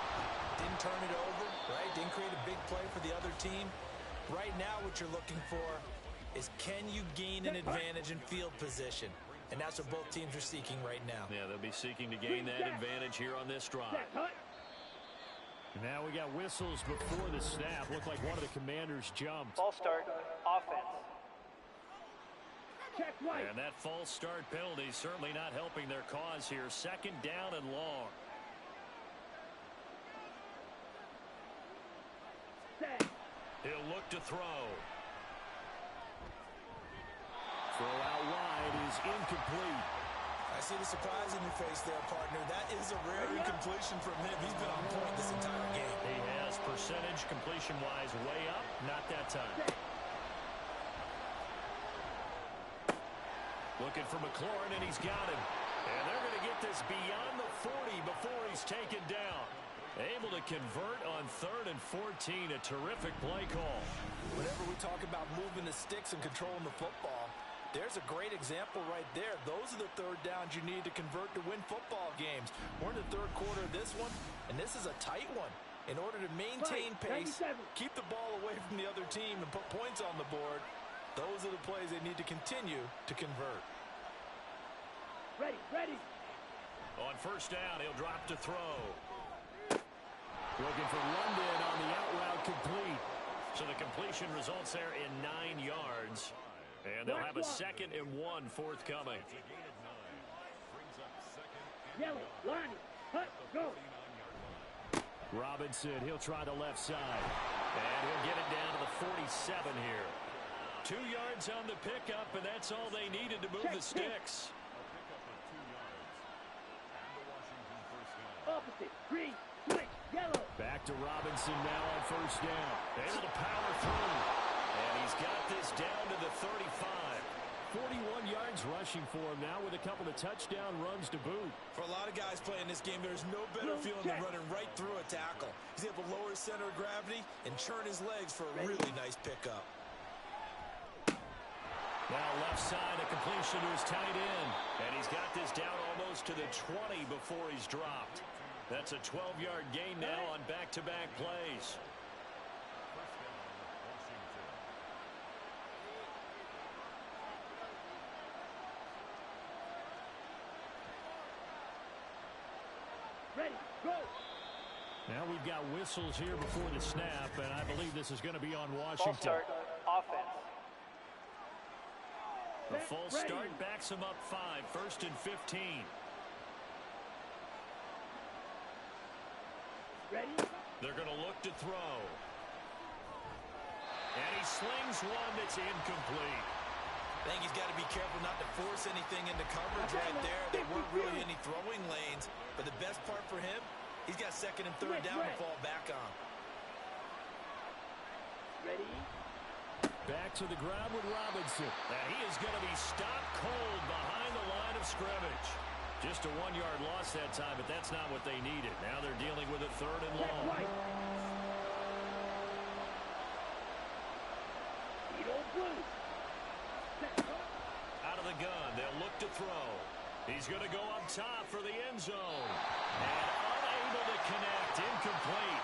Speaker 3: Didn't turn it over, right? Didn't create a big play for the other team. Right now what you're looking for is can you gain an advantage in field position? And that's what both teams are seeking right now.
Speaker 2: Yeah, they'll be seeking to gain that advantage here on this drive. Now we got whistles before the snap. Looked like one of the Commanders jumped.
Speaker 4: False start, offense.
Speaker 6: Check right.
Speaker 2: And that false start penalty certainly not helping their cause here. Second down and long.
Speaker 6: Set.
Speaker 2: He'll look to throw. Throw out wide is incomplete.
Speaker 3: I see the surprise in your face there, partner. That is a rare incompletion from him. He's been on point this entire game.
Speaker 2: He has percentage completion-wise way up. Not that time. Looking for McLaurin, and he's got him. And they're going to get this beyond the 40 before he's taken down. Able to convert on 3rd and 14. A terrific play call.
Speaker 3: Whenever we talk about moving the sticks and controlling the football, there's a great example right there. Those are the third downs you need to convert to win football games. We're in the third quarter of this one, and this is a tight one. In order to maintain pace, keep the ball away from the other team, and put points on the board, those are the plays they need to continue to convert.
Speaker 6: Ready, ready.
Speaker 2: On first down, he'll drop to throw. Looking for London on the out route complete. So the completion results there in 9 yards. And they'll have a 2nd and 1 forthcoming.
Speaker 6: Yellow, line, hut, go.
Speaker 2: Robinson, he'll try the left side. And he'll get it down to the 47 here. 2 yards on the pickup, and that's all they needed to move the sticks.
Speaker 6: Opposite, green, switch, yellow.
Speaker 2: Back to Robinson now on first down. Able to power through. And he's got this down to the 35. 41 yards rushing for him now with a couple of touchdown runs to boot.
Speaker 3: For a lot of guys playing this game, there's no better feeling than running right through a tackle. He's able to lower his center of gravity and churn his legs for a really nice pickup.
Speaker 2: Now left side, a completion to his tight end. And he's got this down almost to the 20 before he's dropped. That's a 12-yard gain now on back-to-back plays.
Speaker 6: Ready, go!
Speaker 2: Now we've got whistles here before the snap, and I believe this is going to be on
Speaker 4: False
Speaker 2: Washington.
Speaker 4: start, offense.
Speaker 2: The full start backs him up 5, 1st and 15.
Speaker 6: Ready?
Speaker 2: They're going to look to throw. And he slings one that's incomplete.
Speaker 3: I think he's got to be careful not to force anything into coverage right there. There weren't really any throwing lanes, but the best part for him, he's got 2nd and 3rd down to fall back on.
Speaker 6: Ready?
Speaker 2: Back to the ground with Robinson. And he is going to be stopped cold behind the line of scrimmage. Just a 1-yard loss that time, but that's not what they needed. Now they're dealing with a 3rd and long. Out of the gun, they'll look to throw. He's going to go up top for the end zone. And unable to connect, incomplete.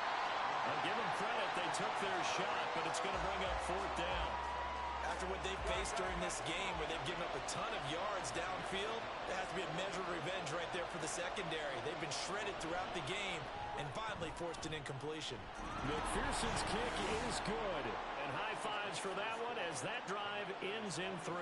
Speaker 2: I'll give them credit, they took their shot, but it's going to bring up 4th down.
Speaker 3: After what they faced during this game where they've given up a ton of yards downfield, there has to be a measure of revenge right there for the secondary. They've been shredded throughout the game and finally forced an incompletion.
Speaker 2: McPherson's kick is good. And high fives for that one as that drive ends in 3.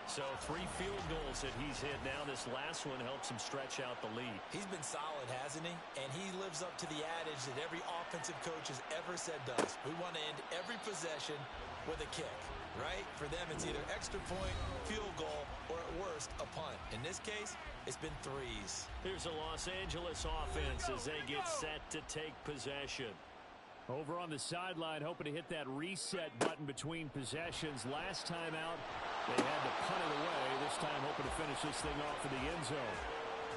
Speaker 2: So 3 field goals that he's hit now. This last one helps him stretch out the lead.
Speaker 3: He's been solid, hasn't he? And he lives up to the adage that every offensive coach has ever said does. We want to end every possession with a kick, right? For them, it's either extra point, field goal, or at worst, a punt. In this case, it's been 3s.
Speaker 2: Here's a Los Angeles offense as they get set to take possession. Over on the sideline, hoping to hit that reset button between possessions. Last time out, they had to punt it away. This time, hoping to finish this thing off in the end zone.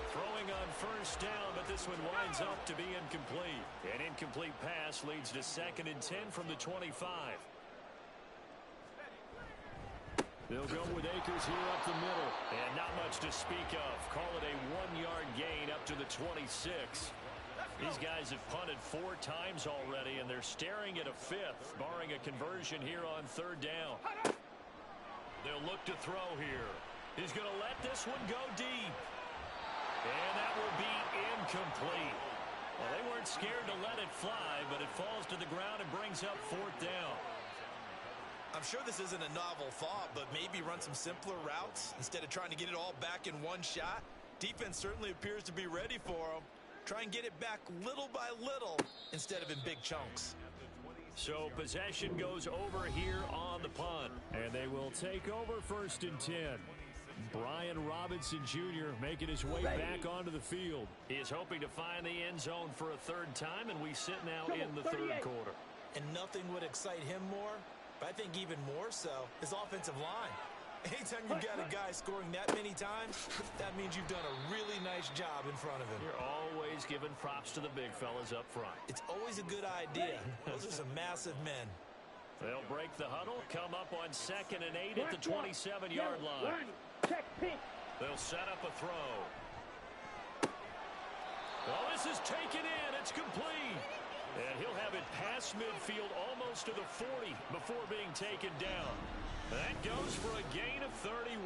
Speaker 2: Throwing on 1st down, but this one winds up to be incomplete. An incomplete pass leads to 2nd and 10 from the 25. They'll go with Akers here up the middle. And not much to speak of. Call it a 1-yard gain up to the 26. These guys have punted 4 times already, and they're staring at a 5th, barring a conversion here on 3rd down. They'll look to throw here. He's going to let this one go deep. And that will be incomplete. Well, they weren't scared to let it fly, but it falls to the ground and brings up 4th down.
Speaker 3: I'm sure this isn't a novel thought, but maybe run some simpler routes instead of trying to get it all back in one shot. Defense certainly appears to be ready for them. Try and get it back little by little instead of in big chunks.
Speaker 2: So possession goes over here on the punt. And they will take over 1st and 10. Brian Robinson Jr. making his way back onto the field. He is hoping to find the end zone for a 3rd time, and we sit now in the 3rd quarter.
Speaker 3: And nothing would excite him more, but I think even more so, his offensive line. Anytime you've got a guy scoring that many times, that means you've done a really nice job in front of him.
Speaker 2: You're always giving props to the big fellas up front.
Speaker 3: It's always a good idea. Those are some massive men.
Speaker 2: They'll break the huddle, come up on 2nd and 8 at the 27-yard line. They'll set up a throw. Oh, this is taken in. It's complete. And he'll have it past midfield almost to the 40 before being taken down. That goes for a gain of 31.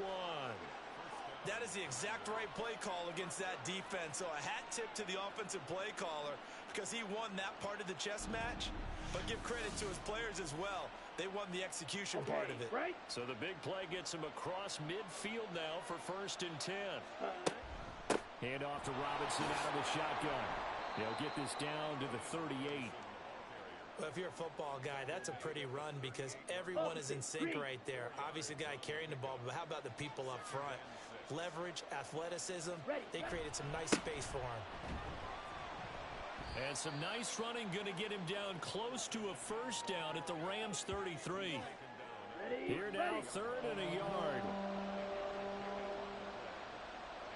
Speaker 3: That is the exact right play call against that defense. So a hat tip to the offensive play caller because he won that part of the chess match. But give credit to his players as well. They won the execution part of it.
Speaker 6: Right.
Speaker 2: So the big play gets him across midfield now for 1st and 10. Hand off to Robinson out of the shotgun. They'll get this down to the 38.
Speaker 3: Well, if you're a football guy, that's a pretty run because everyone is in sync right there. Obviously, the guy carrying the ball, but how about the people up front? Leverage, athleticism, they created some nice space for him.
Speaker 2: And some nice running going to get him down close to a 1st down at the Rams 33. Here now, 3rd and a yard.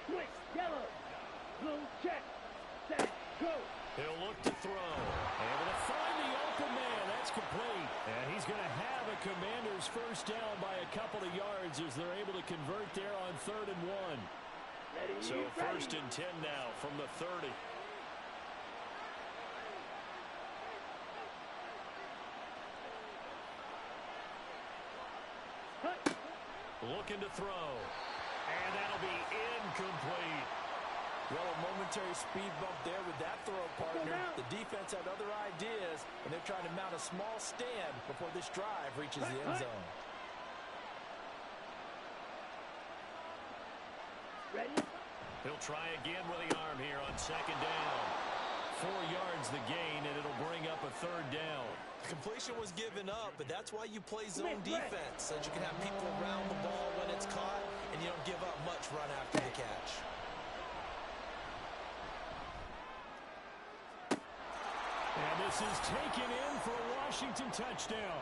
Speaker 6: Switch, yellow. Blue, check. Set, go.
Speaker 2: He'll look to throw. Able to find the open man. That's complete. And he's going to have a Commanders first down by a couple of yards as they're able to convert there on 3rd and 1. So 1st and 10 now from the 30. Looking to throw. And that'll be incomplete.
Speaker 3: Well, a momentary speed bump there with that throw, partner. The defense had other ideas, and they're trying to mount a small stand before this drive reaches the end zone.
Speaker 6: Ready?
Speaker 2: He'll try again with the arm here on 2nd down. 4 yards the gain, and it'll bring up a 3rd down.
Speaker 3: Completion was given up, but that's why you play zone defense, so that you can have people around the ball when it's caught, and you don't give up much run after the catch.
Speaker 2: And this is taken in for a Washington touchdown.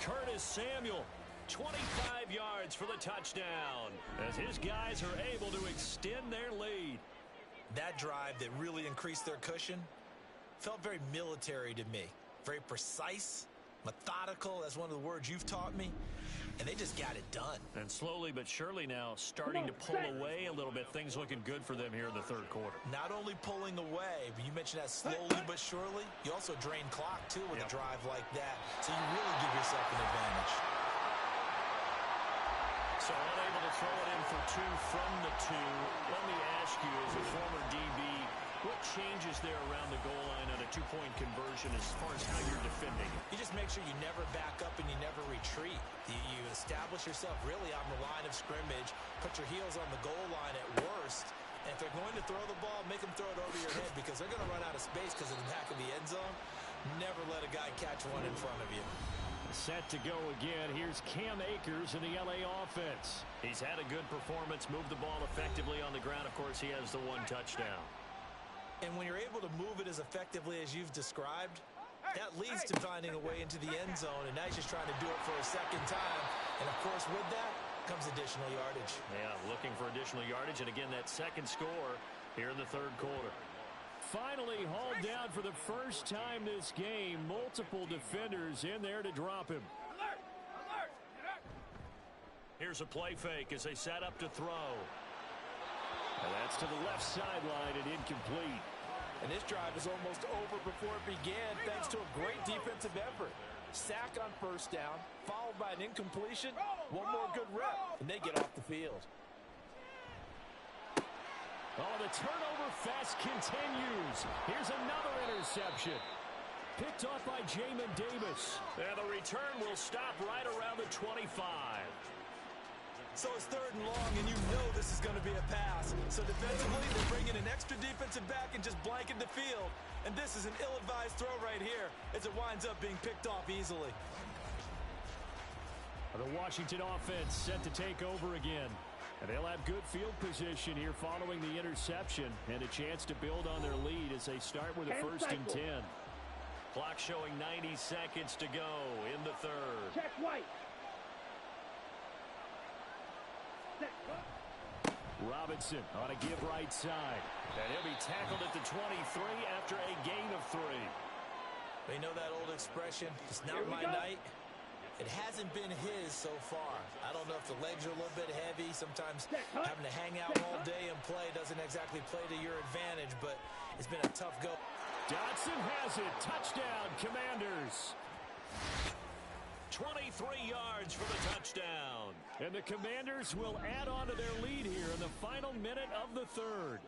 Speaker 2: Curtis Samuel, 25 yards for the touchdown, as his guys are able to extend their lead.
Speaker 3: That drive that really increased their cushion felt very military to me. Very precise, methodical. That's one of the words you've taught me. And they just got it done.
Speaker 2: And slowly but surely now starting to pull away a little bit. Things looking good for them here in the 3rd quarter.
Speaker 3: Not only pulling away, but you mentioned that slowly but surely. You also drain clock, too, with a drive like that. So you really give yourself an advantage.
Speaker 2: So unable to throw it in for 2 from the 2. Let me ask you, as a former DB, what changes there around the goal line on a 2-point conversion as far as how you're defending?
Speaker 3: You just make sure you never back up and you never retreat. You establish yourself really on the line of scrimmage, put your heels on the goal line at worst, and if they're going to throw the ball, make them throw it over your head because they're going to run out of space because of the back of the end zone. Never let a guy catch one in front of you.
Speaker 2: Set to go again. Here's Cam Akers in the LA offense. He's had a good performance, moved the ball effectively on the ground. Of course, he has the 1 touchdown.
Speaker 3: And when you're able to move it as effectively as you've described, that leads to finding a way into the end zone, and now he's just trying to do it for a 2nd time. And, of course, with that comes additional yardage.
Speaker 2: Yeah, looking for additional yardage, and again, that 2nd score here in the 3rd quarter. Finally hauled down for the first time this game. Multiple defenders in there to drop him. Here's a play fake as they set up to throw. And that's to the left sideline and incomplete.
Speaker 3: And this drive is almost over before it began thanks to a great defensive effort. Sack on 1st down, followed by an incompletion. One more good rep, and they get off the field.
Speaker 2: Oh, the turnover fest continues. Here's another interception. Picked off by Jamin Davis. And the return will stop right around the 25.
Speaker 3: So it's 3rd and long, and you know this is going to be a pass. So defensively, they bring in an extra defensive back and just blanket the field. And this is an ill-advised throw right here as it winds up being picked off easily.
Speaker 2: The Washington offense set to take over again. And they'll have good field position here following the interception and a chance to build on their lead as they start with a 1st and 10. Clock showing 90 seconds to go in the 3rd.
Speaker 6: Check White.
Speaker 2: Robinson on a give right side. And he'll be tackled at the 23 after a gain of 3.
Speaker 3: They know that old expression, it's not my night. It hasn't been his so far. I don't know if the legs are a little bit heavy. Sometimes having to hang out all day and play doesn't exactly play to your advantage, but it's been a tough go.
Speaker 2: Dotson has it. Touchdown, Commanders. 23 yards for the touchdown. And the Commanders will add on to their lead here in the final minute of the 3rd.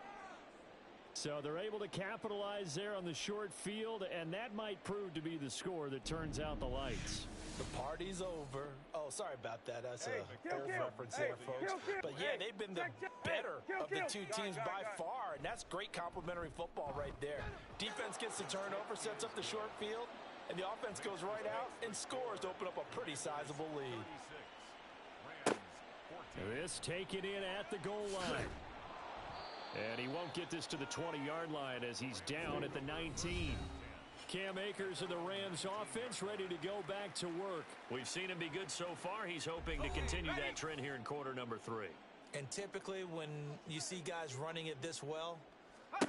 Speaker 2: So they're able to capitalize there on the short field, and that might prove to be the score that turns out the lights.
Speaker 3: The party's over. Oh, sorry about that. That's a old reference there, folks. But, yeah, they've been the better of the 2 teams by far, and that's great complimentary football right there. Defense gets the turnover, sets up the short field, and the offense goes right out and scores to open up a pretty sizable lead.
Speaker 2: This taken in at the goal line. And he won't get this to the 20-yard line as he's down at the 19.
Speaker 7: Cam Akers and the Rams offense ready to go back to work.
Speaker 2: We've seen him be good so far. He's hoping to continue that trend here in quarter number 3.
Speaker 3: And typically when you see guys running it this well,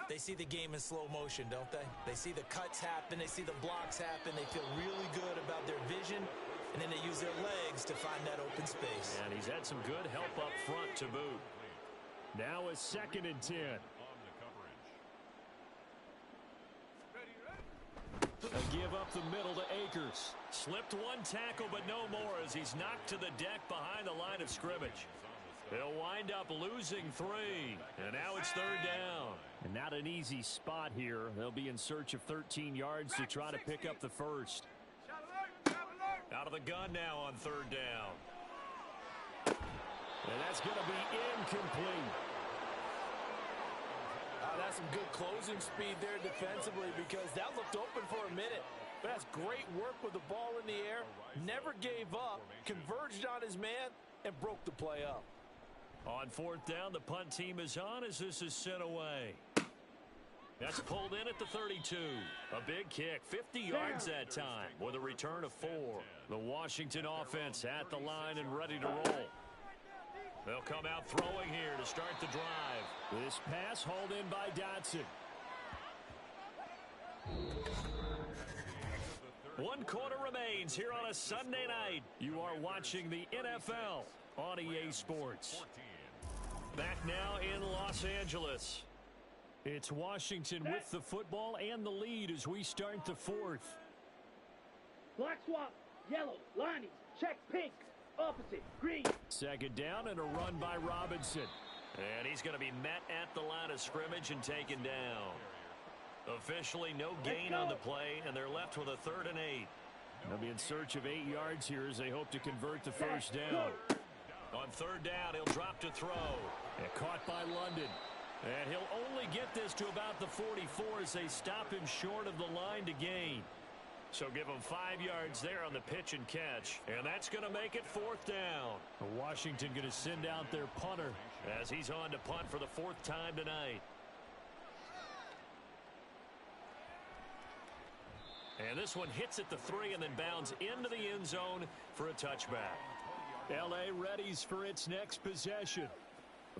Speaker 3: they see the game in slow motion, don't they? They see the cuts happen. They see the blocks happen. They feel really good about their vision. And then they use their legs to find that open space.
Speaker 2: And he's had some good help up front to boot.
Speaker 7: Now a 2nd and 10. A give up the middle to Akers.
Speaker 2: Slipped one tackle, but no more as he's knocked to the deck behind the line of scrimmage. He'll wind up losing 3. And now it's 3rd down.
Speaker 7: And not an easy spot here. They'll be in search of 13 yards to try to pick up the first.
Speaker 2: Out of the gun now on 3rd down.
Speaker 7: And that's going to be incomplete.
Speaker 3: That's some good closing speed there defensively because that looked open for a minute. But that's great work with the ball in the air. Never gave up, converged on his man, and broke the play up.
Speaker 2: On 4th down, the punt team is on as this is sent away. That's pulled in at the 32. A big kick, 50 yards that time with a return of 4. The Washington offense at the line and ready to roll. They'll come out throwing here to start the drive.
Speaker 7: This pass hauled in by Dotson.
Speaker 2: 1 quarter remains here on a Sunday night. You are watching the NFL on EA Sports. Back now in Los Angeles.
Speaker 7: It's Washington with the football and the lead as we start the 4th.
Speaker 6: Black swap, yellow, lining, check pink, opposite, green.
Speaker 7: 2nd down and a run by Robinson.
Speaker 2: And he's going to be met at the line of scrimmage and taken down. Officially no gain on the play, and they're left with a 3rd and 8.
Speaker 7: They'll be in search of 8 yards here as they hope to convert the first down.
Speaker 2: On 3rd down, he'll drop to throw.
Speaker 7: And caught by London.
Speaker 2: And he'll only get this to about the 44 as they stop him short of the line to gain. So give him 5 yards there on the pitch and catch. And that's going to make it 4th down.
Speaker 7: Washington going to send out their punter
Speaker 2: as he's on to punt for the 4th time tonight. And this one hits at the 3 and then bounds into the end zone for a touchback.
Speaker 7: L.A. readies for its next possession.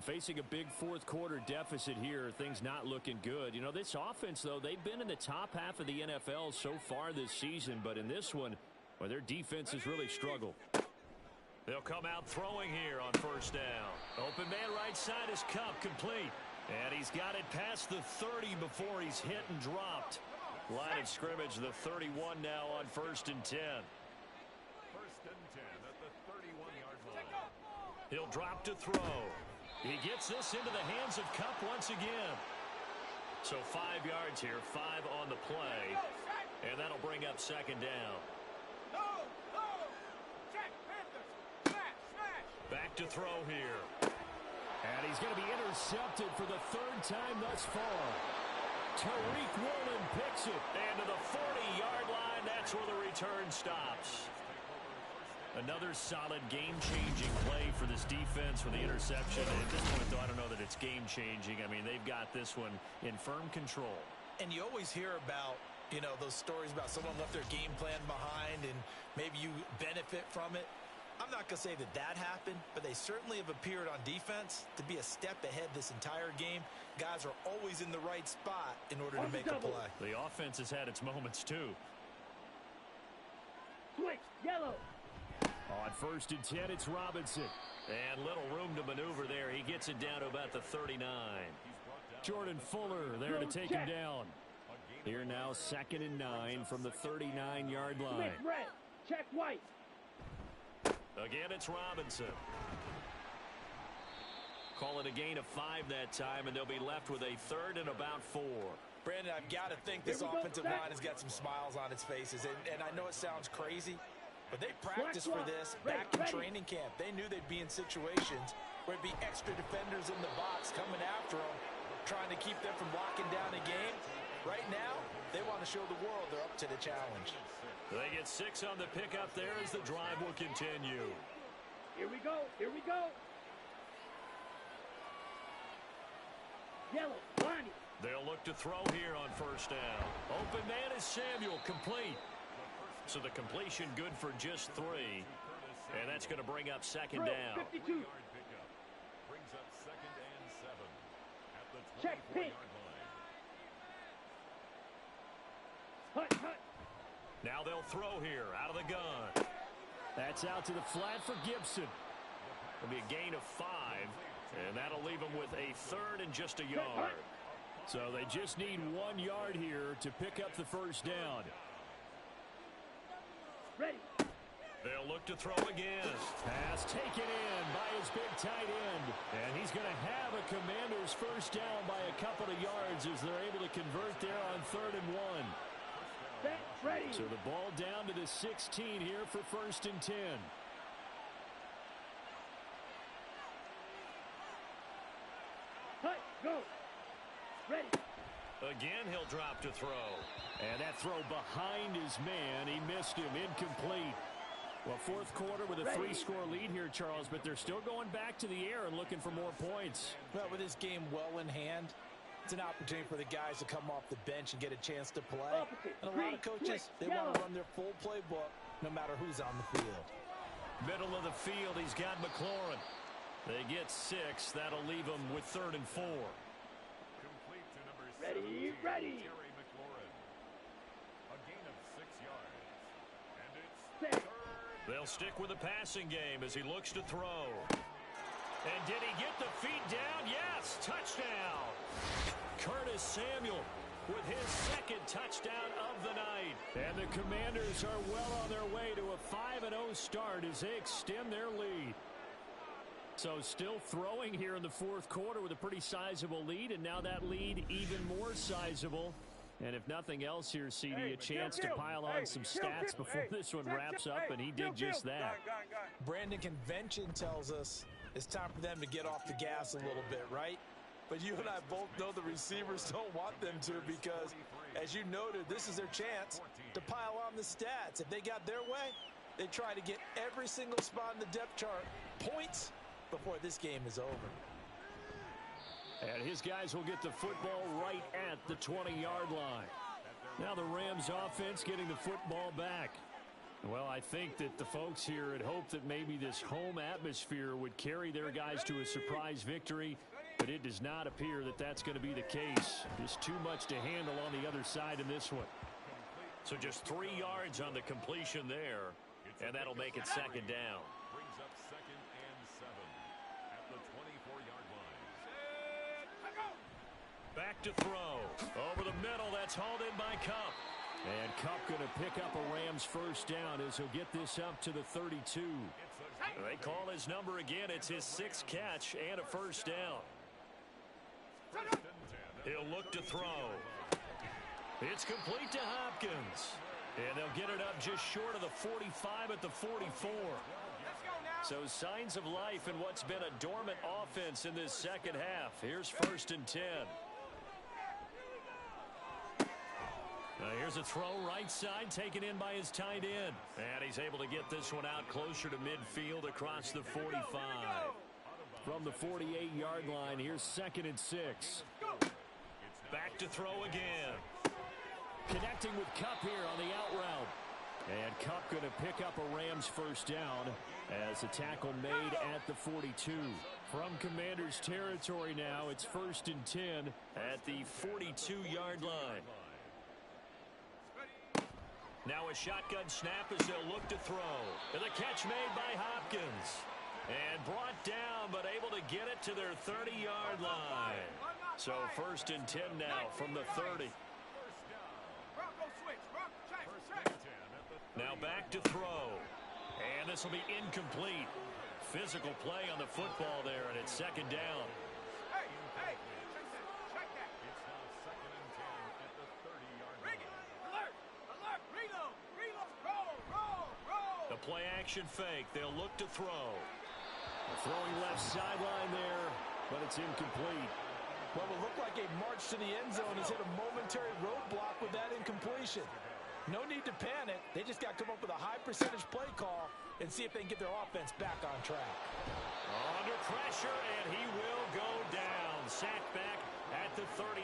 Speaker 7: Facing a big 4th quarter deficit here, things not looking good. You know, this offense, though, they've been in the top half of the NFL so far this season, but in this one, well, their defense has really struggled.
Speaker 2: They'll come out throwing here on 1st down. Open man right side is Kupp, complete. And he's got it past the 30 before he's hit and dropped. Line of scrimmage, the 31 now on 1st and 10.
Speaker 5: 1st and 10 at the 31-yard line.
Speaker 2: He'll drop to throw. He gets this into the hands of Kupp once again. So 5 yards here, 5 on the play. And that'll bring up 2nd down. Back to throw here.
Speaker 7: And he's going to be intercepted for the 3rd time thus far. Tariq Woolen picks it.
Speaker 2: And to the 40-yard line, that's where the return stops. Another solid game-changing play for this defense with the interception. At this point, though, I don't know that it's game-changing. I mean, they've got this one in firm control.
Speaker 3: And you always hear about, you know, those stories about someone left their game plan behind and maybe you benefit from it. I'm not going to say that that happened, but they certainly have appeared on defense to be a step ahead this entire game. Guys are always in the right spot in order to make a play.
Speaker 2: The offense has had its moments, too.
Speaker 6: Switch, yellow.
Speaker 7: On 1st and 10, it's Robinson.
Speaker 2: And little room to maneuver there. He gets it down to about the 39.
Speaker 7: Jordan Fuller there to take him down. Here now, 2nd and 9 from the 39-yard line.
Speaker 6: Switch red, check white.
Speaker 2: Again, it's Robinson. Call it a gain of 5 that time, and they'll be left with a 3rd and about 4.
Speaker 3: Brandon, I've got to think this offensive line has got some smiles on its faces. And I know it sounds crazy, but they practiced for this back in training camp. They knew they'd be in situations where it'd be extra defenders in the box coming after them, trying to keep them from locking down a game. Right now, they want to show the world they're up to the challenge.
Speaker 2: They get 6 on the pickup there as the drive will continue.
Speaker 6: Here we go, here we go. Yellow, lining,
Speaker 2: They'll look to throw here on first down. Open man is Samuel, complete. So the completion good for just 3. And that's going to bring up second down.
Speaker 6: 52.
Speaker 5: Brings up second and 7 at the 24-yard line.
Speaker 6: Hut, hut.
Speaker 2: Now they'll throw here out of the gun.
Speaker 7: That's out to the flat for Gibson.
Speaker 2: It'll be a gain of 5, and that'll leave them with a third and just a yard.
Speaker 7: So they just need 1 yard here to pick up the first down.
Speaker 6: Ready.
Speaker 2: They'll look to throw again.
Speaker 7: Pass taken in by his big tight end. And he's going to have a Commanders first down by a couple of yards as they're able to convert there on 3rd and 1.
Speaker 6: Set. Ready.
Speaker 7: So the ball down to the 16 here for 1st and 10.
Speaker 6: Hut. Go. Ready.
Speaker 2: Again, he'll drop to throw.
Speaker 7: And that throw behind his man. He missed him. Incomplete. Well, 4th quarter with a 3-score lead here, Charles, but they're still going back to the air and looking for more points.
Speaker 3: Well, with this game well in hand, it's an opportunity for the guys to come off the bench and get a chance to play. And a lot of coaches, they want to run their full playbook no matter who's on the field.
Speaker 2: Middle of the field, he's got McLaurin. They get 6. That'll leave them with 3rd and 4.
Speaker 5: Complete to number
Speaker 6: Ready,
Speaker 5: 17,
Speaker 6: ready.
Speaker 5: Terry McLaurin. A gain of 6 yards. And it's
Speaker 6: Set.
Speaker 5: third.
Speaker 2: They'll stick with the passing game as he looks to throw. And did he get the feet down? Yes, touchdown. Curtis Samuel with his 2nd touchdown of the night.
Speaker 7: And the Commanders are well on their way to a 5-0 start as they extend their lead. So still throwing here in the 4th quarter with a pretty sizable lead, and now that lead even more sizable. And if nothing else here, CD, a chance to pile on some stats before this one wraps up, and he did just that.
Speaker 3: Brandon, convention tells us it's time for them to get off the gas a little bit, right? But you and I both know the receivers don't want them to because, as you noted, this is their chance to pile on the stats. If they got their way, they try to get every single spot in the depth chart points before this game is over.
Speaker 7: And his guys will get the football right at the 20-yard line. Now the Rams offense getting the football back. Well, I think that the folks here had hoped that maybe this home atmosphere would carry their guys to a surprise victory, but it does not appear that that's going to be the case. Just too much to handle on the other side in this one.
Speaker 2: So just 3 yards on the completion there, and that'll make it 2nd down.
Speaker 5: Brings up second and 7 at the 24-yard line.
Speaker 2: Back to throw. Over the middle, that's hauled in by Kupp.
Speaker 7: And Kupp going to pick up a Rams first down as he'll get this up to the 32.
Speaker 2: They call his number again. It's his 6th catch and a first down. He'll look to throw. It's complete to Hopkins. And they'll get it up just short of the 45 at the 44. So signs of life in what's been a dormant offense in this 2nd half. Here's 1st and 10. Here's a throw right side taken in by his tight end. And he's able to get this one out closer to midfield across the 45.
Speaker 7: From the 48-yard line, here's 2nd and 6.
Speaker 2: Back to throw again.
Speaker 7: Connecting with Kupp here on the out route. And Kupp going to pick up a Rams first down as a tackle made at the 42. From Commanders territory now, it's 1st and 10
Speaker 2: at the 42-yard line. Now a shotgun snap as they'll look to throw. And the catch made by Hopkins. And brought down, but able to get it to their 30-yard line. So 1st and 10 now from the 30. Now back to throw. And this will be incomplete. Physical play on the football there, and it's 2nd down. The play action fake. They'll look to throw.
Speaker 7: Throwing left sideline there, but it's incomplete.
Speaker 3: Well, it looked like a march to the end zone has hit a momentary roadblock with that incompletion. No need to panic. They just got to come up with a high percentage play call and see if they can get their offense back on track.
Speaker 2: Under pressure, and he will go down. Sacked back at at the 38.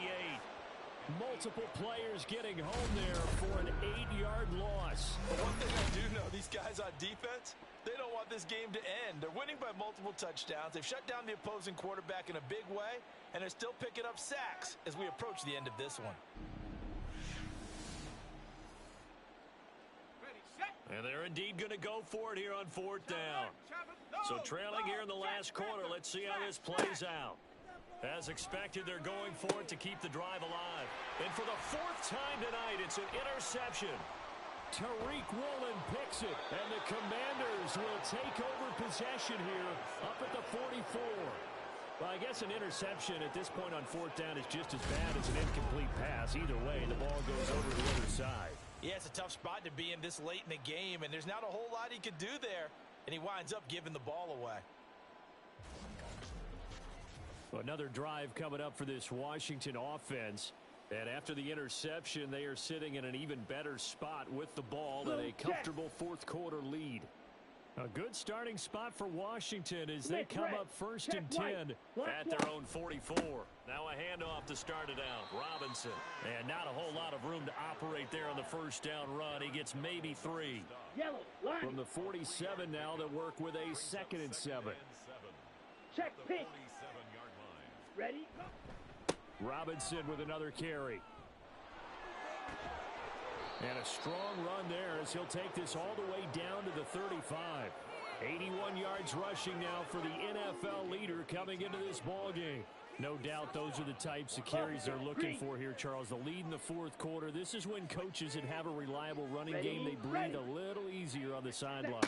Speaker 2: Multiple players getting home there for an 8-yard loss.
Speaker 3: But one thing I do know, these guys on defense, they don't want this game to end. They're winning by multiple touchdowns. They've shut down the opposing quarterback in a big way, and they're still picking up sacks as we approach the end of this one.
Speaker 2: And they're indeed going to go for it here on 4th down. So trailing here in the last quarter, let's see how this plays out. As expected, they're going for it to keep the drive alive. And for the 4th time tonight, it's an interception. Tariq Woolen picks it, and the Commanders will take over possession here up at the 44. Well, I guess an interception at this point on 4th down is just as bad as an incomplete pass. Either way, the ball goes over the other side.
Speaker 3: Yeah, it's a tough spot to be in this late in the game, and there's not a whole lot he could do there, and he winds up giving the ball away.
Speaker 2: Another drive coming up for this Washington offense. And after the interception, they are sitting in an even better spot with the ball and a comfortable 4th quarter lead. A good starting spot for Washington as they come up 1st and 10 at their own 44. Now a handoff to start it out. Robinson. And not a whole lot of room to operate there on the 1st down run. He gets maybe 3. From the 47 now, they'll work with a 2nd and 7.
Speaker 6: Check pitch. Ready?
Speaker 2: Robinson with another carry. And a strong run there as he'll take this all the way down to the 35. 81 yards rushing now for the NFL leader coming into this ballgame. No doubt those are the types of carries they're looking for here, Charles. The lead in the 4th quarter. This is when coaches that have a reliable running game, they breathe a little easier on the sideline.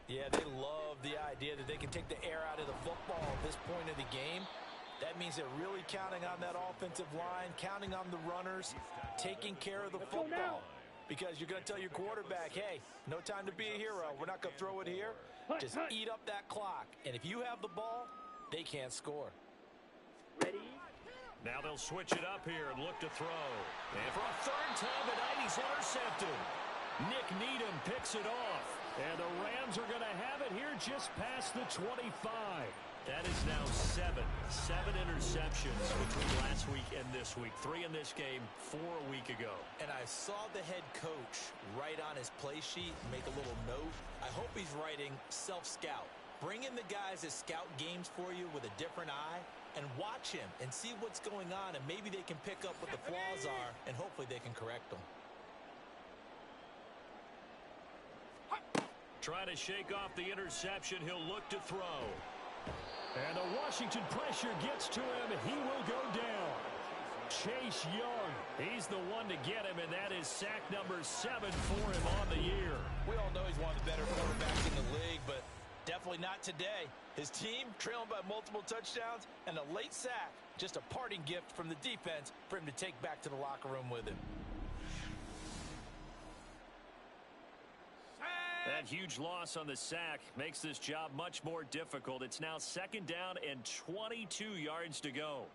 Speaker 3: Yeah, they love the idea that they can take the air out of the football at this point of the game. That means they're really counting on that offensive line, counting on the runners, taking care of the football. Because you're going to tell your quarterback, hey, no time to be a hero. We're not going to throw it here. Just eat up that clock. And if you have the ball, they can't score.
Speaker 6: Ready?
Speaker 2: Now they'll switch it up here and look to throw. And for a 3rd time tonight, he's intercepted. Nick Needham picks it off. And the Rams are going to have it here just past the 25. That is now 7 interceptions between last week and this week. 3 in this game, 4 a week ago.
Speaker 3: And I saw the head coach write on his play sheet, make a little note. I hope he's writing self-scout. Bring in the guys that scout games for you with a different eye and watch him and see what's going on, and maybe they can pick up what the flaws are, and hopefully they can correct them.
Speaker 2: Try to shake off the interception. He'll look to throw. And the Washington pressure gets to him. He will go down. Chase Young, he's the one to get him, and that is sack number 7 for him on the year.
Speaker 3: We all know he's one of the better quarterbacks in the league, but definitely not today. His team trailing by multiple touchdowns, and a late sack, just a parting gift from the defense for him to take back to the locker room with him.
Speaker 2: That huge loss on the sack makes this job much more difficult. It's now 2nd down and 22 yards to go.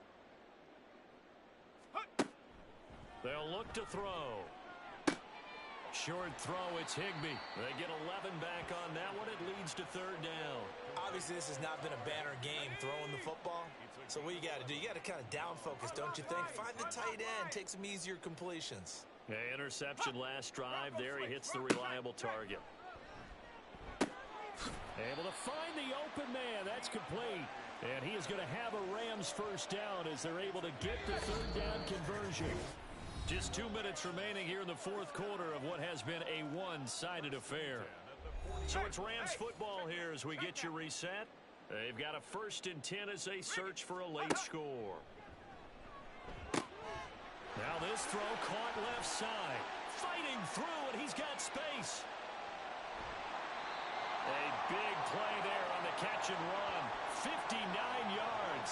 Speaker 2: They'll look to throw. Short throw, it's Higbee. They get 11 back on that one. It leads to 3rd down.
Speaker 3: Obviously, this has not been a banner game throwing the football. So what you got to do, you got to kind of down focus, don't you think? Find the tight end, take some easier completions.
Speaker 2: Interception last drive. There he hits the reliable target. Able to find the open man. That's complete. And he is going to have a Rams 1st down as they're able to get the 3rd down conversion. Just 2 minutes remaining here in the 4th quarter of what has been a one-sided affair. So it's Rams football here as we get you reset. They've got a 1st and 10 as they search for a late score. Now this throw caught left side. Fighting through, and he's got space. A big play there on the catch and run. 59 yards.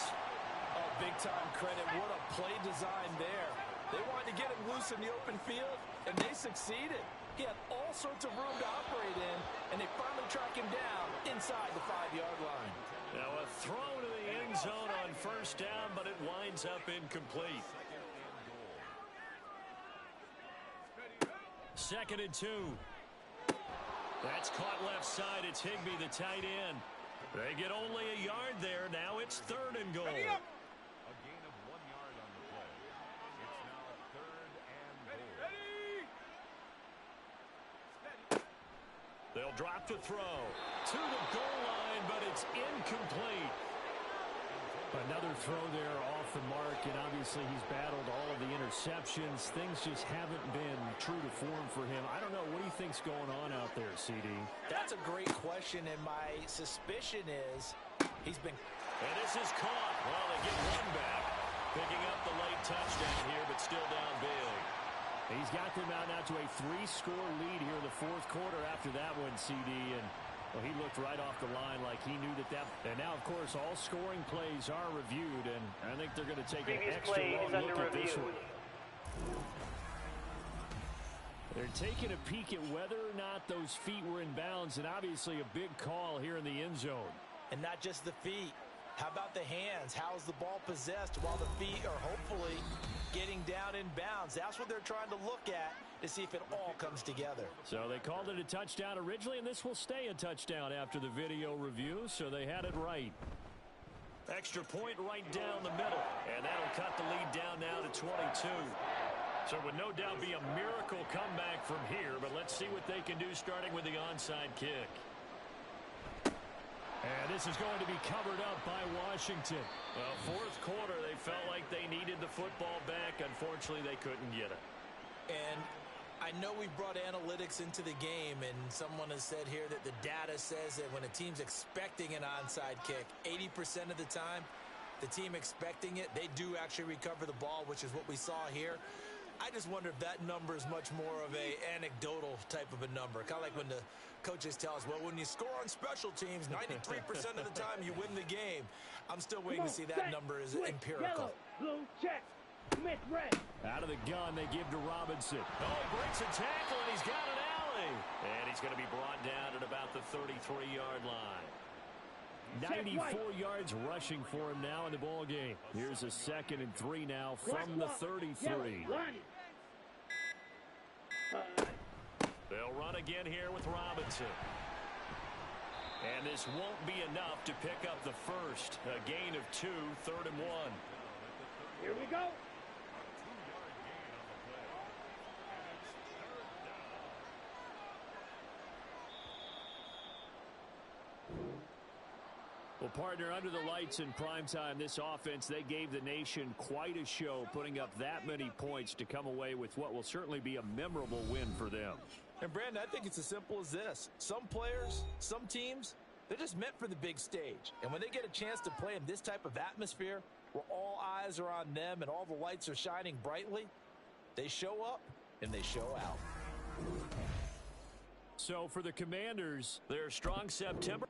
Speaker 3: Oh, big-time credit. What a play design there. They wanted to get him loose in the open field, and they succeeded. He had all sorts of room to operate in, and they finally track him down inside the 5-yard line.
Speaker 2: Now a throw to the end zone on 1st down, but it winds up incomplete. 2nd and 2. That's caught left side. It's Higbee, the tight end. They get only a yard there. Now it's 3rd and goal.
Speaker 5: A gain of 1 yard on the play.
Speaker 2: Drop to throw. To the goal line, but it's incomplete. Another throw there off the mark, and obviously he's battled all of the interceptions. Things just haven't been true to form for him. I don't know. What do you think's going on out there, CD?
Speaker 3: That's a great question, and my suspicion is he's been...
Speaker 2: And this is caught. Well, they get one back. Picking up the late touchdown here, but still down big. He's got them out now to a 3-score lead here in the fourth quarter after that one, CD, and well, he looked right off the line like he knew that. And now, of course, all scoring plays are reviewed, and I think they're going to take an extra long look at this one. They're taking a peek at whether or not those feet were in bounds, and obviously a big call here in the end zone.
Speaker 3: And not just the feet. How about the hands? How's the ball possessed while the feet are hopefully getting down in bounds? That's what they're trying to look at to see if it all comes together.
Speaker 2: So they called it a touchdown originally, and this will stay a touchdown after the video review, so they had it right. Extra point right down the middle, and that'll cut the lead down now to 22. So it would no doubt be a miracle comeback from here, but let's see what they can do starting with the onside kick. And this is going to be covered up by Washington. Well, fourth quarter, they felt like they needed the football back. Unfortunately, they couldn't get it.
Speaker 3: And I know we brought analytics into the game, and someone has said here that the data says that when a team's expecting an onside kick, 80% of the time, the team expecting it, they do actually recover the ball, which is what we saw here. I just wonder if that number is much more of a anecdotal type of a number. Kind of like when the coaches tell us, well, when you score on special teams, 93% of the time you win the game. I'm still waiting to see that number is empirical.
Speaker 6: Yellow, blue, check. Smith, red.
Speaker 2: Out of the gun, they give to Robinson. Oh, he breaks a tackle, and he's got an alley. And he's going to be brought down at about the 33-yard line. 94 yards rushing for him now in the ball game. Here's a 2nd and 3 now from the 33. They'll run again here with Robinson. And this won't be enough to pick up the first. A gain of 2, 3rd and 1.
Speaker 6: Here we go.
Speaker 2: Well, partner, under the lights in primetime, this offense, they gave the nation quite a show, putting up that many points to come away with what will certainly be a memorable win for them.
Speaker 3: And, Brandon, I think it's as simple as this. Some players, some teams, they're just meant for the big stage. And when they get a chance to play in this type of atmosphere, where all eyes are on them and all the lights are shining brightly, they show up and they show out.
Speaker 2: So for the Commanders, their strong September